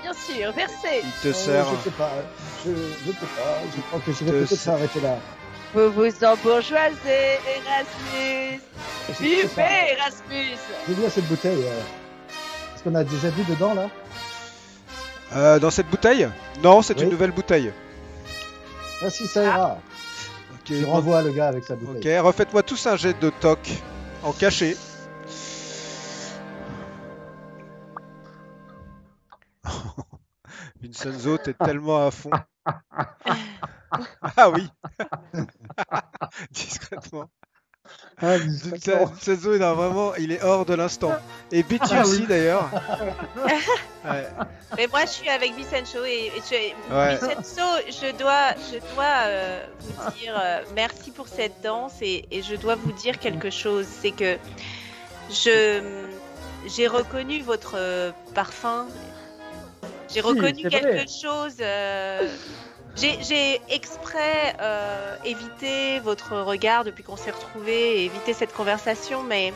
versez. Il te sert. Je sais pas, je sais pas, je crois que je vais Te peut-être sert- s'arrêter là. Vous vous embourgeoisez, Erasmus. Je sais Buvez, pas. Erasmus. J'ai vu à cette bouteille. Est-ce qu'on a déjà vu dedans là? Dans cette bouteille? Non, c'est Oui. une nouvelle bouteille. Ah si, ça ira. Ok, Je renvoie le gars avec sa bouteille. ok, refaites-moi tous un jet de toc en cachet. Vincenzo, t'es tellement à fond. Ah oui. Discrètement. Ah, Vincenzo, il est hors de l'instant. Et Betty Ah aussi oui. d'ailleurs. Ouais. Mais moi, je suis avec Vicenzo et Ouais. Vicenzo, je dois vous dire merci pour cette danse et je dois vous dire quelque chose. C'est que j'ai reconnu votre parfum. J'ai reconnu c'est quelque vrai. chose. J'ai exprès évité votre regard depuis qu'on s'est retrouvés et évité cette conversation, mais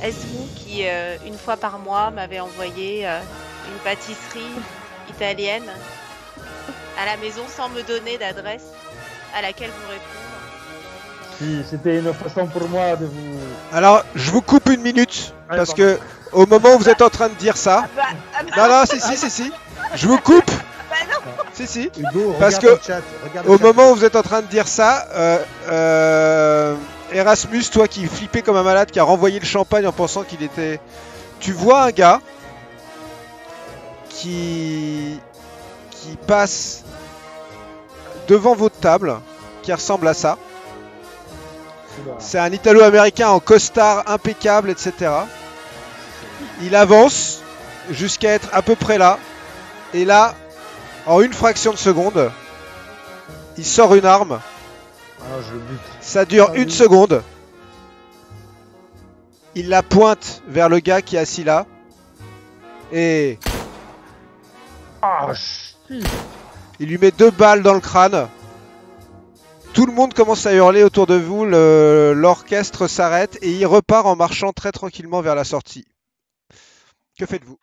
est-ce vous qui, une fois par mois, m'avez envoyé une pâtisserie italienne à la maison sans me donner d'adresse à laquelle vous répondre? Si c'était une façon pour moi de vous. Alors, je vous coupe une minute Ouais, parce pardon. que au moment où vous êtes en train de dire ça, Bah, non, si, je vous coupe. Si. Hugo, Parce regarde que le chat. Regarde le Au chat. moment où vous êtes en train de dire ça, Erasmus, toi qui flippais comme un malade, qui a renvoyé le champagne en pensant qu'il était... Tu vois un gars qui passe devant votre table, qui ressemble à ça. C'est un Italo-américain en costard impeccable, etc. Il avance jusqu'à être à peu près là. Et là, en une fraction de seconde, il sort une arme. Ah, je le bute. Ça dure Ah une oui. seconde. Il la pointe vers le gars qui est assis là. Et Ah, si. il lui met 2 balles dans le crâne. Tout le monde commence à hurler autour de vous. L'orchestre s'arrête et il repart en marchant très tranquillement vers la sortie. Que faites-vous?